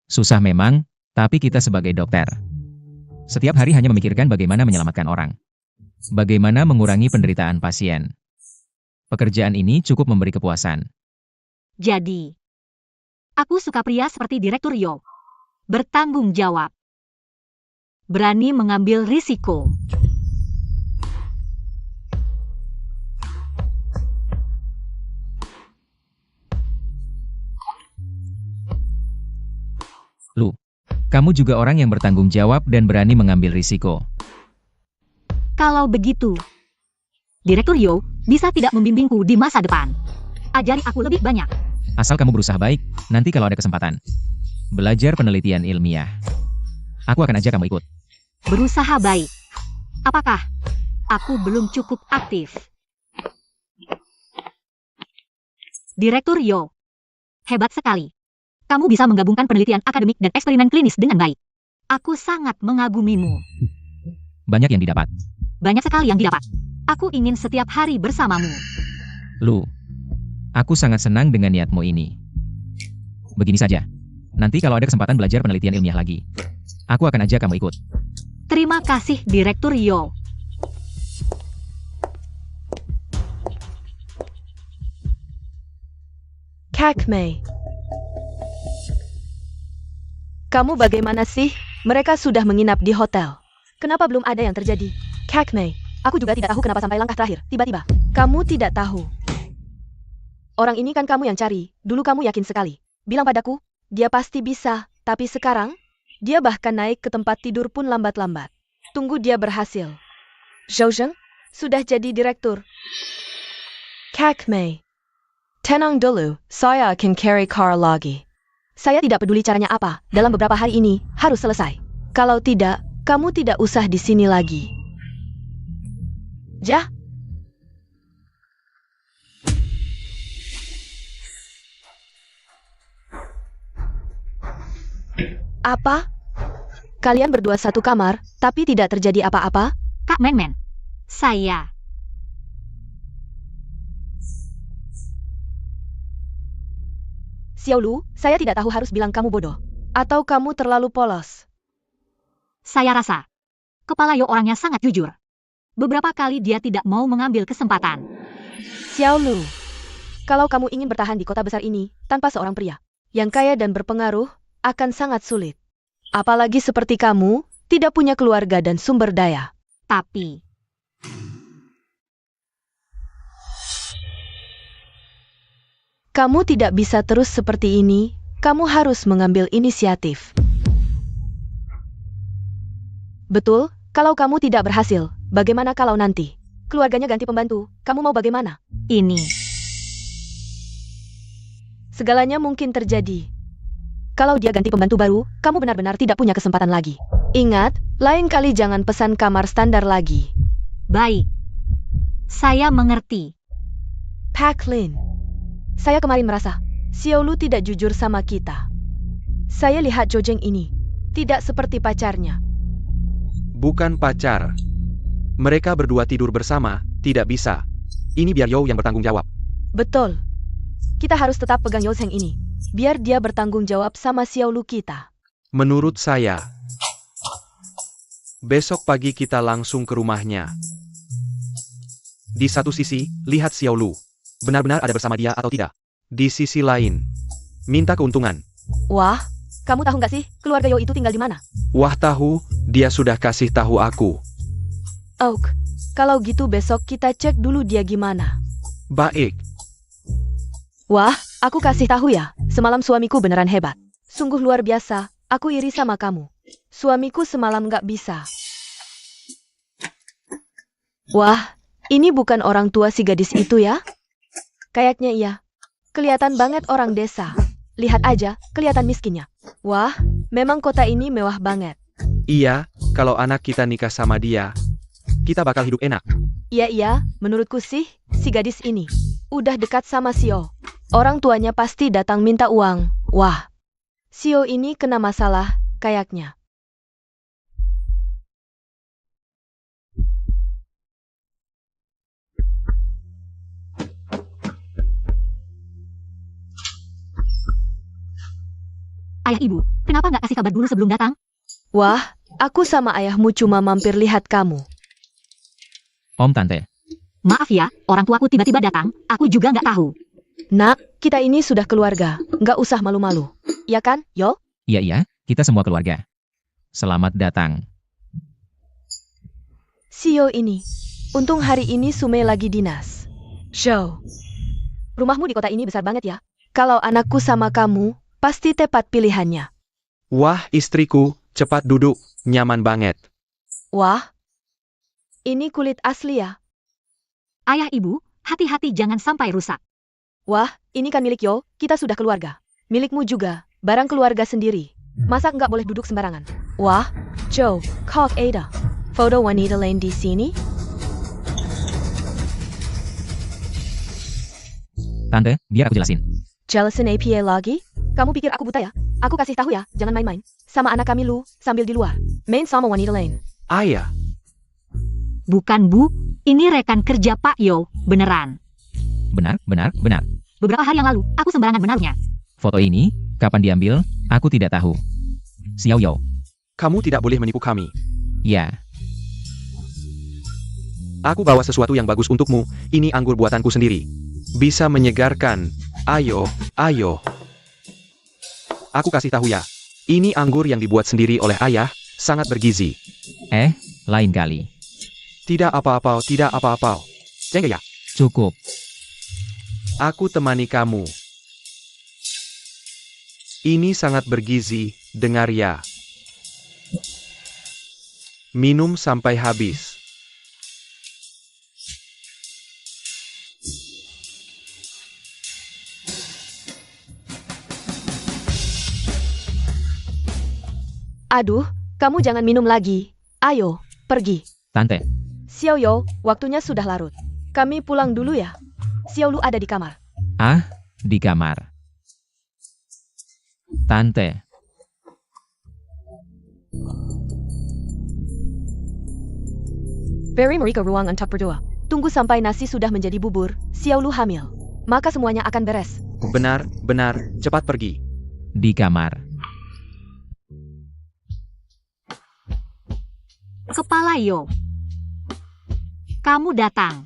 Susah memang, tapi kita sebagai dokter. Setiap hari hanya memikirkan bagaimana menyelamatkan orang. Bagaimana mengurangi penderitaan pasien. Pekerjaan ini cukup memberi kepuasan. Jadi, aku suka pria seperti Direktur Yo. Bertanggung jawab. Berani mengambil risiko. Lu, kamu juga orang yang bertanggung jawab dan berani mengambil risiko. Kalau begitu, Direktur Yo bisa tidak membimbingku di masa depan. Ajari aku lebih banyak. Asal kamu berusaha baik, nanti kalau ada kesempatan. Belajar penelitian ilmiah. Aku akan ajak kamu ikut. Berusaha baik. Apakah aku belum cukup aktif? Direktur Yo. Hebat sekali. Kamu bisa menggabungkan penelitian akademik dan eksperimen klinis dengan baik. Aku sangat mengagumimu. Banyak yang didapat. Banyak sekali yang didapat. Aku ingin setiap hari bersamamu. Lu, aku sangat senang dengan niatmu ini. Begini saja. Nanti kalau ada kesempatan belajar penelitian ilmiah lagi, aku akan ajak kamu ikut. Terima kasih, Direktur Yo. Kakmei. Kamu bagaimana sih? Mereka sudah menginap di hotel. Kenapa belum ada yang terjadi? Kakmei, aku juga tidak tahu kenapa sampai langkah terakhir. Tiba-tiba, kamu tidak tahu. Orang ini kan kamu yang cari. Dulu kamu yakin sekali. Bilang padaku, dia pasti bisa. Tapi sekarang, dia bahkan naik ke tempat tidur pun lambat-lambat. Tunggu dia berhasil. Zhou Zheng sudah jadi direktur. Kakmei. Tenang dulu, saya akan carry car lagi. Saya tidak peduli caranya apa, dalam beberapa hari ini, harus selesai. Kalau tidak, kamu tidak usah di sini lagi. Jah? Apa? Kalian berdua satu kamar, tapi tidak terjadi apa-apa? Kak Men-Men. Saya. Xiaolu, saya tidak tahu harus bilang kamu bodoh. Atau kamu terlalu polos. Saya rasa. Kepala Yo orangnya sangat jujur. Beberapa kali dia tidak mau mengambil kesempatan. Xiaolu, kalau kamu ingin bertahan di kota besar ini, tanpa seorang pria yang kaya dan berpengaruh, akan sangat sulit. Apalagi seperti kamu, tidak punya keluarga dan sumber daya. Tapi, kamu tidak bisa terus seperti ini, kamu harus mengambil inisiatif. Betul, kalau kamu tidak berhasil, bagaimana kalau nanti keluarganya ganti pembantu, kamu mau bagaimana? ini. Segalanya mungkin terjadi. Kalau dia ganti pembantu baru, kamu benar-benar tidak punya kesempatan lagi. Ingat, lain kali jangan pesan kamar standar lagi. Baik. Saya mengerti. Pak Lin. Saya kemarin merasa, Xiaolu tidak jujur sama kita. Saya lihat Zhou Zheng ini, tidak seperti pacarnya. Bukan pacar. Mereka berdua tidur bersama, tidak bisa. Ini biar Yo yang bertanggung jawab. Betul. Kita harus tetap pegang Zhou Zheng ini, biar dia bertanggung jawab sama Xiaolu kita. Menurut saya, besok pagi kita langsung ke rumahnya. Di satu sisi, lihat Xiaolu. Benar-benar ada bersama dia atau tidak. Di sisi lain, minta keuntungan. Wah, kamu tahu nggak sih, keluarga Yo itu tinggal di mana? Wah tahu, dia sudah kasih tahu aku. Oak, kalau gitu besok kita cek dulu dia gimana. Baik. Wah, aku kasih tahu ya, semalam suamiku beneran hebat. Sungguh luar biasa, aku iri sama kamu. Suamiku semalam nggak bisa. Wah, ini bukan orang tua si gadis itu ya? Kayaknya iya. Kelihatan banget orang desa. Lihat aja, kelihatan miskinnya. Wah, memang kota ini mewah banget. Iya, kalau anak kita nikah sama dia, kita bakal hidup enak. Iya, menurutku sih, si gadis ini udah dekat sama Sio. Orang tuanya pasti datang minta uang. Wah, Sio ini kena masalah, kayaknya. Ayah ibu, kenapa nggak kasih kabar dulu sebelum datang? Wah, aku sama ayahmu cuma mampir lihat kamu. Om Tante, Maaf ya, orang tuaku tiba-tiba datang, aku juga nggak tahu. Nak, kita ini sudah keluarga, nggak usah malu-malu. Ya kan, Yo? iya, kita semua keluarga. Selamat datang. Sio ini. Untung hari ini Sume lagi dinas. Show. Rumahmu di kota ini besar banget ya. Kalau anakku sama kamu, pasti tepat pilihannya. Wah, istriku, cepat duduk, nyaman banget. Wah, ini kulit asli ya. Ayah ibu, hati-hati jangan sampai rusak. Wah, ini kan milik Yo, kita sudah keluarga. Milikmu juga, barang keluarga sendiri. Masa nggak boleh duduk sembarangan? Wah, Joe, kok ada foto wanita lain di sini? Tante, biar aku jelasin. Jelasin APA lagi? Kamu pikir aku buta ya? Aku kasih tahu ya, jangan main-main sama anak kami lu sambil di luar. Main sama wanita lain. Ayah, Bukan Bu, ini rekan kerja Pak Yo, beneran. Benar, benar, benar. Beberapa hari yang lalu, aku sembarangan menaruhnya. Foto ini, kapan diambil, aku tidak tahu. Xiao Yo. kamu tidak boleh menipu kami. Ya, Aku bawa sesuatu yang bagus untukmu, ini anggur buatanku sendiri. Bisa menyegarkan. Ayo, ayo. Aku kasih tahu ya. Ini anggur yang dibuat sendiri oleh ayah, sangat bergizi. lain kali. Tidak apa-apa, tidak apa-apa. Cengke ya, Cukup. aku temani kamu. Ini sangat bergizi, dengar ya. Minum sampai habis. Aduh, kamu jangan minum lagi. Ayo, pergi. Tante, Xiao Yo, waktunya sudah larut. Kami pulang dulu ya. Xiao Lu ada di kamar. di kamar. Tante, Barry Mereka ruang untuk berdua. Tunggu sampai nasi sudah menjadi bubur. Xiao Lu hamil. Maka semuanya akan beres. Benar, benar, cepat pergi. di kamar. Kepala Yo. Kamu datang.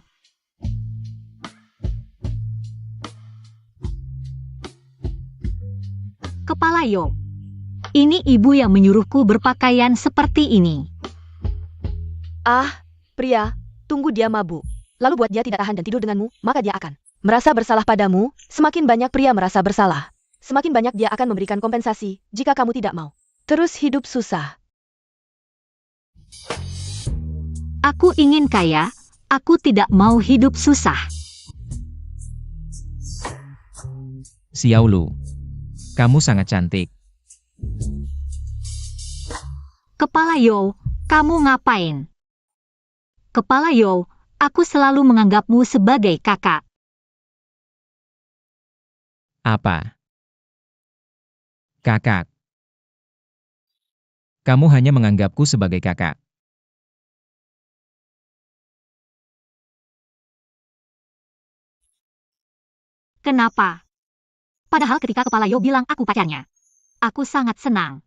Kepala Yo. Ini ibu yang menyuruhku berpakaian seperti ini. Ah, pria, tunggu dia mabuk. Lalu buat dia tidak tahan dan tidur denganmu, maka dia akan merasa bersalah padamu. Semakin banyak pria merasa bersalah, semakin banyak dia akan memberikan kompensasi jika kamu tidak mau terus hidup susah. Aku ingin kaya, aku tidak mau hidup susah. Xiao Lu, kamu sangat cantik. Kepala Yo, kamu ngapain? Kepala Yo, aku selalu menganggapmu sebagai kakak. Apa? Kakak. Kamu hanya menganggapku sebagai kakak. Kenapa? Padahal ketika Kepala Yo bilang aku pacarnya, aku sangat senang.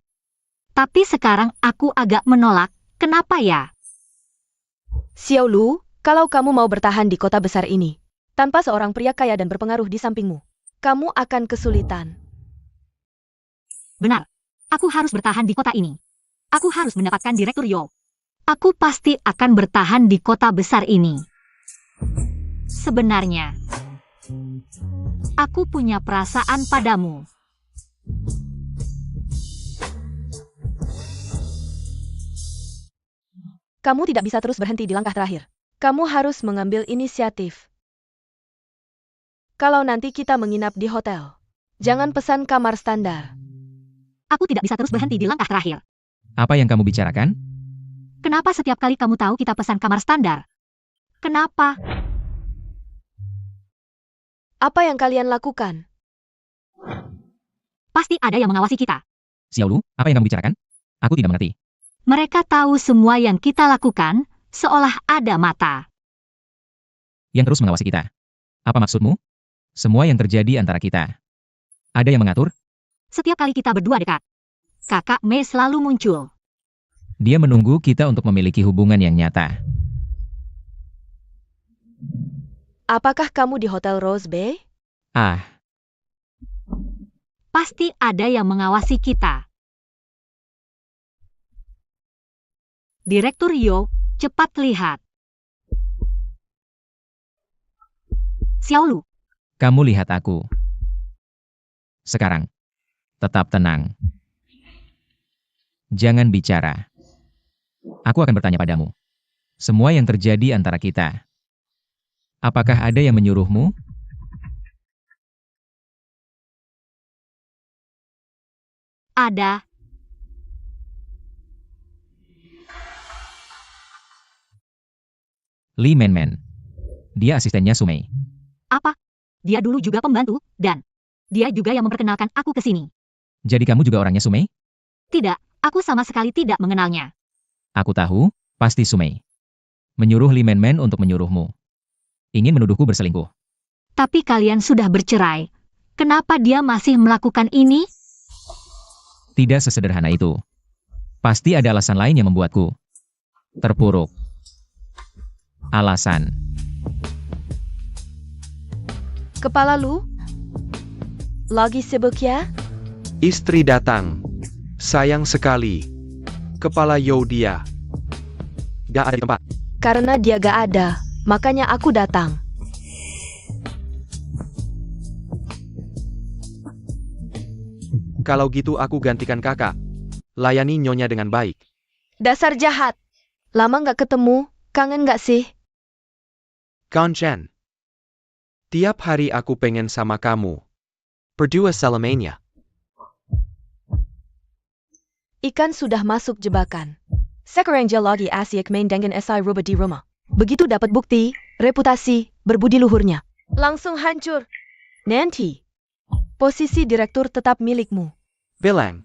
Tapi sekarang aku agak menolak, kenapa ya? Xiao Lu, kalau kamu mau bertahan di kota besar ini, tanpa seorang pria kaya dan berpengaruh di sampingmu, kamu akan kesulitan. Benar, aku harus bertahan di kota ini. Aku harus mendapatkan Direktur Yo. Aku pasti akan bertahan di kota besar ini. Sebenarnya, aku punya perasaan padamu. Kamu tidak bisa terus berhenti di langkah terakhir. Kamu harus mengambil inisiatif. Kalau nanti kita menginap di hotel, jangan pesan kamar standar. Aku tidak bisa terus berhenti di langkah terakhir. Apa yang kamu bicarakan? Kenapa setiap kali kamu tahu kita pesan kamar standar? Kenapa? Apa yang kalian lakukan? Pasti ada yang mengawasi kita. Xiao Lu, apa yang kamu bicarakan? Aku tidak mengerti. Mereka tahu semua yang kita lakukan, seolah ada mata. Yang terus mengawasi kita. Apa maksudmu? Semua yang terjadi antara kita. Ada yang mengatur? Setiap kali kita berdua dekat, Kakak Mei selalu muncul. Dia menunggu kita untuk memiliki hubungan yang nyata. Apakah kamu di Hotel Rose Bay? Pasti ada yang mengawasi kita. Direktur Yo, cepat lihat. Xiao Lu, Kamu lihat aku. Sekarang, tetap tenang. Jangan bicara. Aku akan bertanya padamu. Semua yang terjadi antara kita. Apakah ada yang menyuruhmu? Ada. Lee Man. Dia asistennya Sumei. Apa? Dia dulu juga pembantu, dan dia juga yang memperkenalkan aku ke sini. Jadi kamu juga orangnya Sumei? Tidak, aku sama sekali tidak mengenalnya. Aku tahu, pasti Sumei. Menyuruh Lee Man untuk menyuruhmu. Ingin menuduhku berselingkuh. Tapi kalian sudah bercerai. Kenapa dia masih melakukan ini? Tidak sesederhana itu. Pasti ada alasan lain yang membuatku terpuruk. Alasan. Kepala Lu? Lagi sibuk ya? Istri datang. Sayang sekali. Kepala Yo dia. Gak ada di tempat. Karena dia gak ada, makanya aku datang. Kalau gitu aku gantikan kakak. Layani nyonya dengan baik. Dasar jahat. Lama gak ketemu, kangen gak sih? Konchen. Tiap hari aku pengen sama kamu. Berdua selamanya. Ikan sudah masuk jebakan. Sekarang dia lagi asyik main dengan SI Robot di rumah. Begitu dapat bukti, reputasi, berbudi luhurnya. Langsung hancur. Nanti, posisi direktur tetap milikmu. Bilang.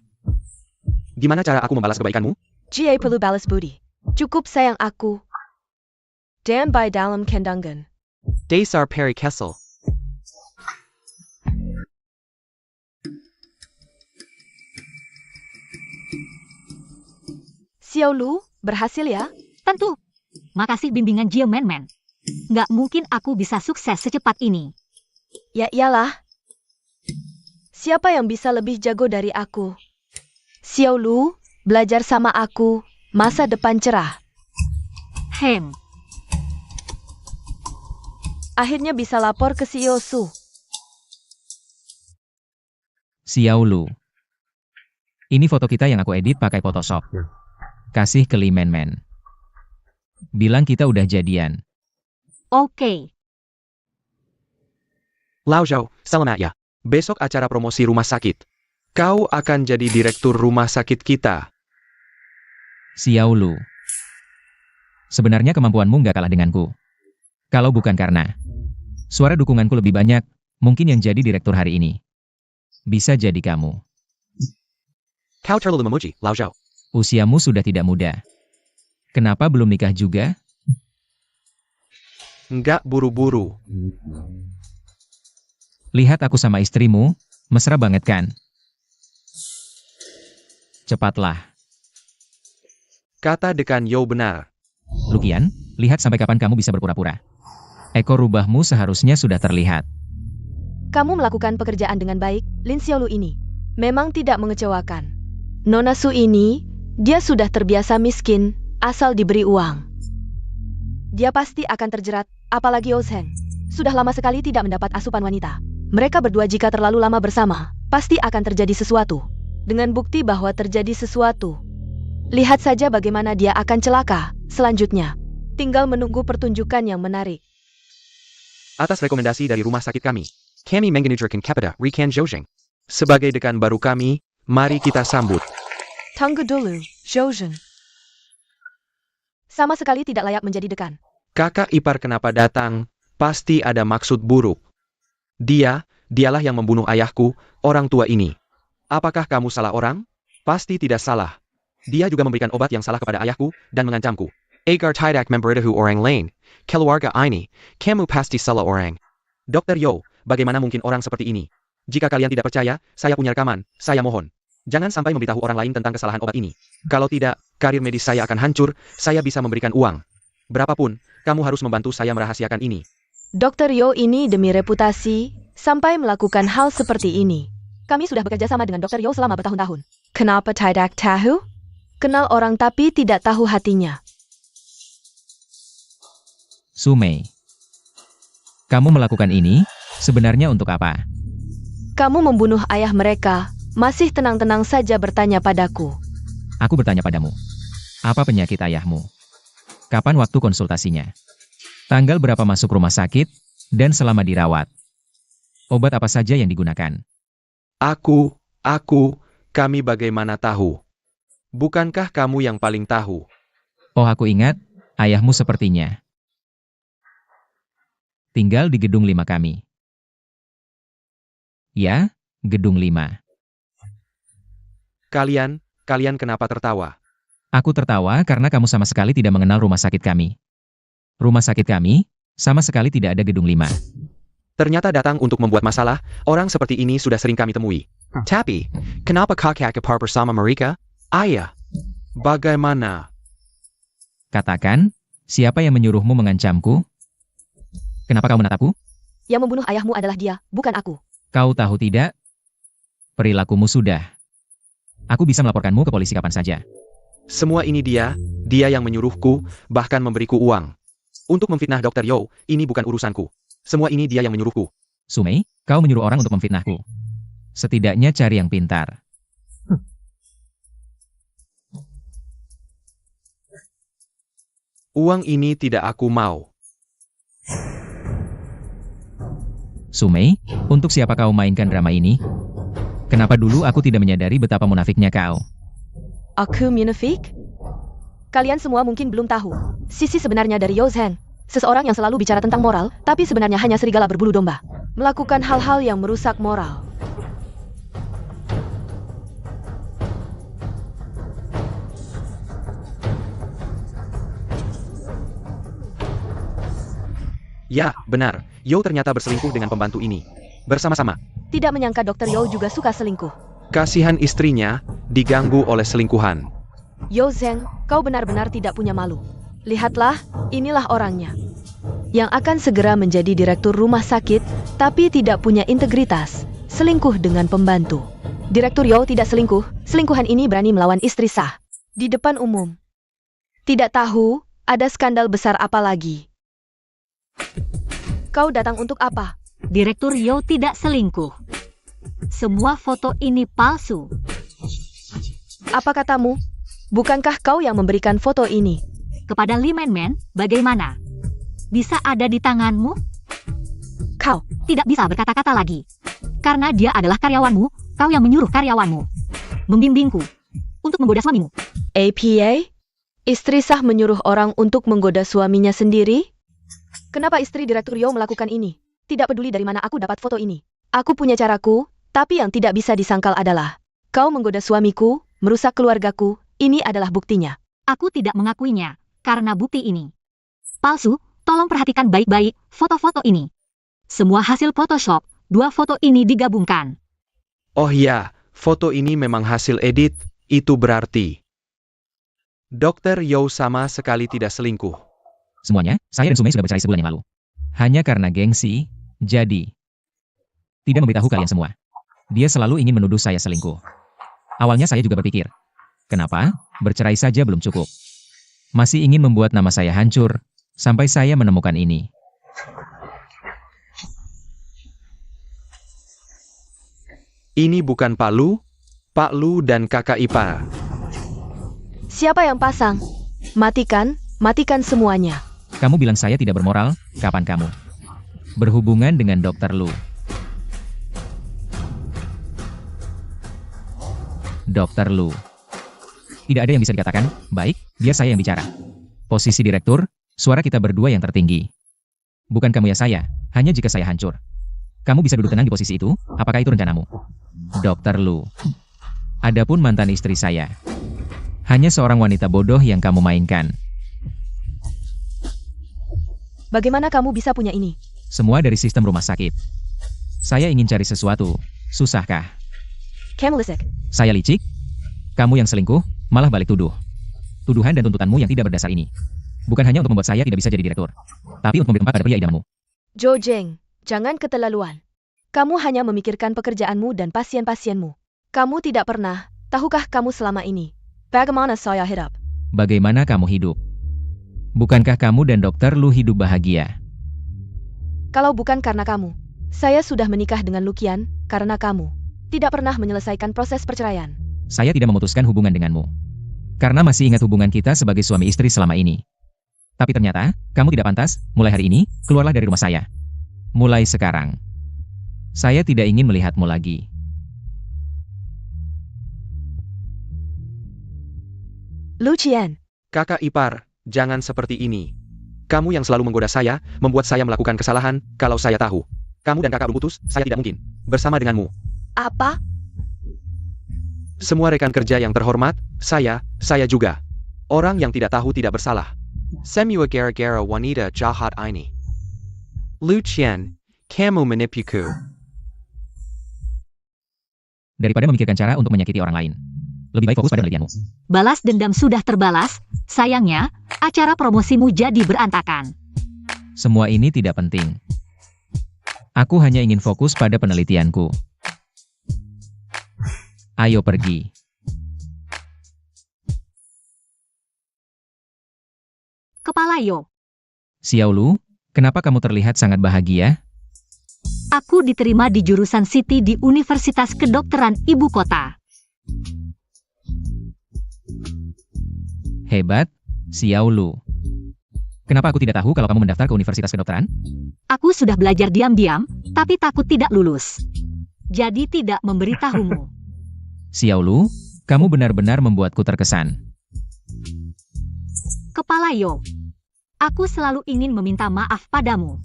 Gimana cara aku membalas kebaikanmu? Jia perlu balas budi. Cukup sayang aku. Dan by dalam kendangan. Dasar Perry Kessel. Xiao Lu, berhasil ya? Tentu. Makasih bimbingan Jia Man. Nggak mungkin aku bisa sukses secepat ini. Ya iyalah. Siapa yang bisa lebih jago dari aku? Xiao Lu, belajar sama aku, masa depan cerah. Akhirnya bisa lapor ke CEO Su. Xiao Lu. Ini foto kita yang aku edit pakai Photoshop. Kasih ke Lee Man. Bilang kita udah jadian. Oke. Lao Zhao, selamat ya. Besok acara promosi rumah sakit. Kau akan jadi direktur rumah sakit kita. Xiao Lu. Sebenarnya kemampuanmu nggak kalah denganku. Kalau bukan karena suara dukunganku lebih banyak, mungkin yang jadi direktur hari ini bisa jadi kamu. Kau terlalu memuji, Lao Zhao. Usiamu sudah tidak muda. Kenapa belum nikah juga? Nggak buru-buru. Lihat aku sama istrimu, mesra banget kan? Cepatlah. Kata dekan Yo benar. Lukian, lihat sampai kapan kamu bisa berpura-pura. Ekor rubahmu seharusnya sudah terlihat. Kamu melakukan pekerjaan dengan baik, Lin Xiaolu ini. Memang tidak mengecewakan. Nona Su ini, dia sudah terbiasa miskin, asal diberi uang. Dia pasti akan terjerat, apalagi Ozhen. Sudah lama sekali tidak mendapat asupan wanita. Mereka berdua jika terlalu lama bersama, pasti akan terjadi sesuatu. Dengan bukti bahwa terjadi sesuatu. Lihat saja bagaimana dia akan celaka, selanjutnya. Tinggal menunggu pertunjukan yang menarik. Atas rekomendasi dari rumah sakit kami, menganjurkan Capita Rikan Zhojing. Sebagai dekan baru kami, mari kita sambut. Tunggu dulu, Zhojing. Sama sekali tidak layak menjadi dekan. Kakak ipar kenapa datang, pasti ada maksud buruk. Dialah yang membunuh ayahku, orang tua ini. Apakah kamu salah orang? Pasti tidak salah. Dia juga memberikan obat yang salah kepada ayahku, dan mengancamku. Agar tidak memberitahu orang lain, keluarga ini, kamu pasti salah orang. Dr. Yo, bagaimana mungkin orang seperti ini? Jika kalian tidak percaya, saya punya rekaman, saya mohon. Jangan sampai memberitahu orang lain tentang kesalahan obat ini. Kalau tidak, karir medis saya akan hancur, saya bisa memberikan uang. Berapapun, kamu harus membantu saya merahasiakan ini. Dr. Yo ini demi reputasi, sampai melakukan hal seperti ini. Kami sudah bekerja sama dengan Dr. Yo selama bertahun-tahun. Kenapa tidak tahu? Kenal orang tapi tidak tahu hatinya. Sumei. Kamu melakukan ini, sebenarnya untuk apa? Kamu membunuh ayah mereka, masih tenang-tenang saja bertanya padaku. Aku bertanya padamu. Apa penyakit ayahmu? Kapan waktu konsultasinya? Tanggal berapa masuk rumah sakit, dan selama dirawat? Obat apa saja yang digunakan? Aku, Kami bagaimana tahu? Bukankah kamu yang paling tahu? Oh, aku ingat, ayahmu sepertinya tinggal di gedung 5 kami. Ya, gedung 5. Kalian kenapa tertawa? Aku tertawa karena kamu sama sekali tidak mengenal rumah sakit kami. Rumah sakit kami, sama sekali tidak ada gedung 5. Ternyata datang untuk membuat masalah, orang seperti ini sudah sering kami temui. Tapi, kenapa kakak kepar bersama mereka? Ayah, bagaimana? Katakan, siapa yang menyuruhmu mengancamku? Kenapa kau menatapku? Yang membunuh ayahmu adalah dia, bukan aku. Kau tahu tidak? Perilakumu sudah. Aku bisa melaporkanmu ke polisi kapan saja. Semua ini dia yang menyuruhku, bahkan memberiku uang. Untuk memfitnah Dr. Yo, ini bukan urusanku. Semua ini dia yang menyuruhku. Sumei, kau menyuruh orang untuk memfitnahku. Setidaknya cari yang pintar. Uang ini tidak aku mau. Sumei, untuk siapa kau mainkan drama ini? Kenapa dulu aku tidak menyadari betapa munafiknya kau? Aku munafik? Kalian semua mungkin belum tahu. Sisi sebenarnya dari Yo Zheng. Seseorang yang selalu bicara tentang moral, tapi sebenarnya hanya serigala berbulu domba. Melakukan hal-hal yang merusak moral. Ya, benar. Yo ternyata berselingkuh dengan pembantu ini. Bersama-sama. Tidak menyangka Dr. Yo juga suka selingkuh. Kasihan istrinya, diganggu oleh selingkuhan. Yo Zheng, kau benar-benar tidak punya malu. Lihatlah, inilah orangnya. Yang akan segera menjadi direktur rumah sakit, tapi tidak punya integritas. Selingkuh dengan pembantu. Direktur Yo tidak selingkuh, selingkuhan ini berani melawan istri sah. Di depan umum. Tidak tahu, ada skandal besar apa lagi. Kau datang untuk apa? Direktur Yo tidak selingkuh. Semua foto ini palsu. Apa katamu? Bukankah kau yang memberikan foto ini? Kepada Lee Man, bagaimana? Bisa ada di tanganmu? Kau tidak bisa berkata-kata lagi. Karena dia adalah karyawanmu, kau yang menyuruh karyawanmu membimbingku untuk menggoda suamimu. APA? Istri sah menyuruh orang untuk menggoda suaminya sendiri? Kenapa istri Direktur Yo melakukan ini? Tidak peduli dari mana aku dapat foto ini. Aku punya caraku, tapi yang tidak bisa disangkal adalah kau menggoda suamiku, merusak keluargaku, ini adalah buktinya. Aku tidak mengakuinya, karena bukti ini palsu. Tolong perhatikan baik-baik foto-foto ini. Semua hasil Photoshop, 2 foto ini digabungkan. Oh ya, foto ini memang hasil edit, itu berarti Dr. Yo sama sekali tidak selingkuh. Semuanya, saya dan Sumei sudah bercerai sebulan yang lalu. Hanya karena gengsi, jadi tidak memberitahu kalian semua. Dia selalu ingin menuduh saya selingkuh. Awalnya saya juga berpikir, kenapa? Bercerai saja belum cukup. Masih ingin membuat nama saya hancur, sampai saya menemukan ini. Ini bukan Pak Lu dan kakak ipar. Siapa yang pasang? Matikan semuanya. Kamu bilang saya tidak bermoral, kapan kamu berhubungan dengan Dr. Lu? Dr. Lu. Tidak ada yang bisa dikatakan, baik, biar saya yang bicara. Posisi direktur, suara kita berdua yang tertinggi. Bukan kamu ya saya, hanya jika saya hancur. Kamu bisa duduk tenang di posisi itu, apakah itu rencanamu? Dr. Lu. Adapun mantan istri saya, hanya seorang wanita bodoh yang kamu mainkan. Bagaimana kamu bisa punya ini? Semua dari sistem rumah sakit. Saya ingin cari sesuatu, susahkah? Kemelisik. Saya licik? Kamu yang selingkuh, malah balik tuduh. Tuduhan dan tuntutanmu yang tidak berdasar ini. Bukan hanya untuk membuat saya tidak bisa jadi direktur, tapi untuk memberi tempat pada pria idamanmu. Jo Jeng, jangan keterlaluan. Kamu hanya memikirkan pekerjaanmu dan pasien-pasienmu. Kamu tidak pernah, tahukah kamu selama ini? Bagaimana saya hidup? Bagaimana kamu hidup? Bukankah kamu dan Dr. Lu hidup bahagia? Kalau bukan karena kamu, saya sudah menikah dengan Lukian, karena kamu tidak pernah menyelesaikan proses perceraian. Saya tidak memutuskan hubungan denganmu. Karena masih ingat hubungan kita sebagai suami istri selama ini. Tapi ternyata, kamu tidak pantas, mulai hari ini, keluarlah dari rumah saya. Mulai sekarang. Saya tidak ingin melihatmu lagi. Lu Qian, Kakak ipar, jangan seperti ini. Kamu yang selalu menggoda saya, membuat saya melakukan kesalahan, kalau saya tahu. Kamu dan kakak berputus, saya tidak mungkin bersama denganmu. apa? Semua rekan kerja yang terhormat, saya juga. Orang yang tidak tahu tidak bersalah. Semua gara-gara wanita jahat ini. Lu Qian, kamu menipuku. Daripada memikirkan cara untuk menyakiti orang lain, lebih baik fokus pada penelitianmu. Balas dendam sudah terbalas, sayangnya, acara promosimu jadi berantakan. Semua ini tidak penting. Aku hanya ingin fokus pada penelitianku. Ayo pergi. Kepala Yo, Xiaolu, kenapa kamu terlihat sangat bahagia? aku diterima di jurusan Siti di Universitas Kedokteran Ibu Kota. Hebat, Xiaolu. Kenapa aku tidak tahu kalau kamu mendaftar ke Universitas Kedokteran? Aku sudah belajar diam-diam, tapi takut tidak lulus. Jadi tidak memberitahumu. Xiaolu, kamu benar-benar membuatku terkesan. Kepala Yo, aku selalu ingin meminta maaf padamu.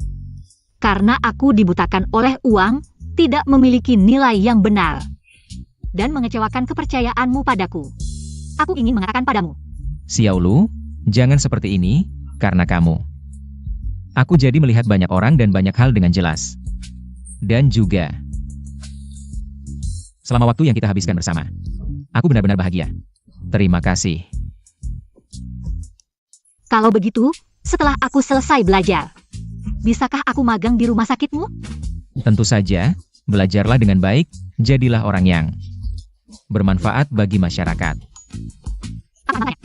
Karena aku dibutakan oleh uang, tidak memiliki nilai yang benar. Dan mengecewakan kepercayaanmu padaku. Aku ingin mengatakan padamu. Xiaolu, jangan seperti ini, karena kamu. Aku jadi melihat banyak orang dan banyak hal dengan jelas. Dan juga, selama waktu yang kita habiskan bersama, aku benar-benar bahagia. Terima kasih. Kalau begitu, setelah aku selesai belajar, bisakah aku magang di rumah sakitmu? Tentu saja, belajarlah dengan baik, jadilah orang yang bermanfaat bagi masyarakat. Apa namanya?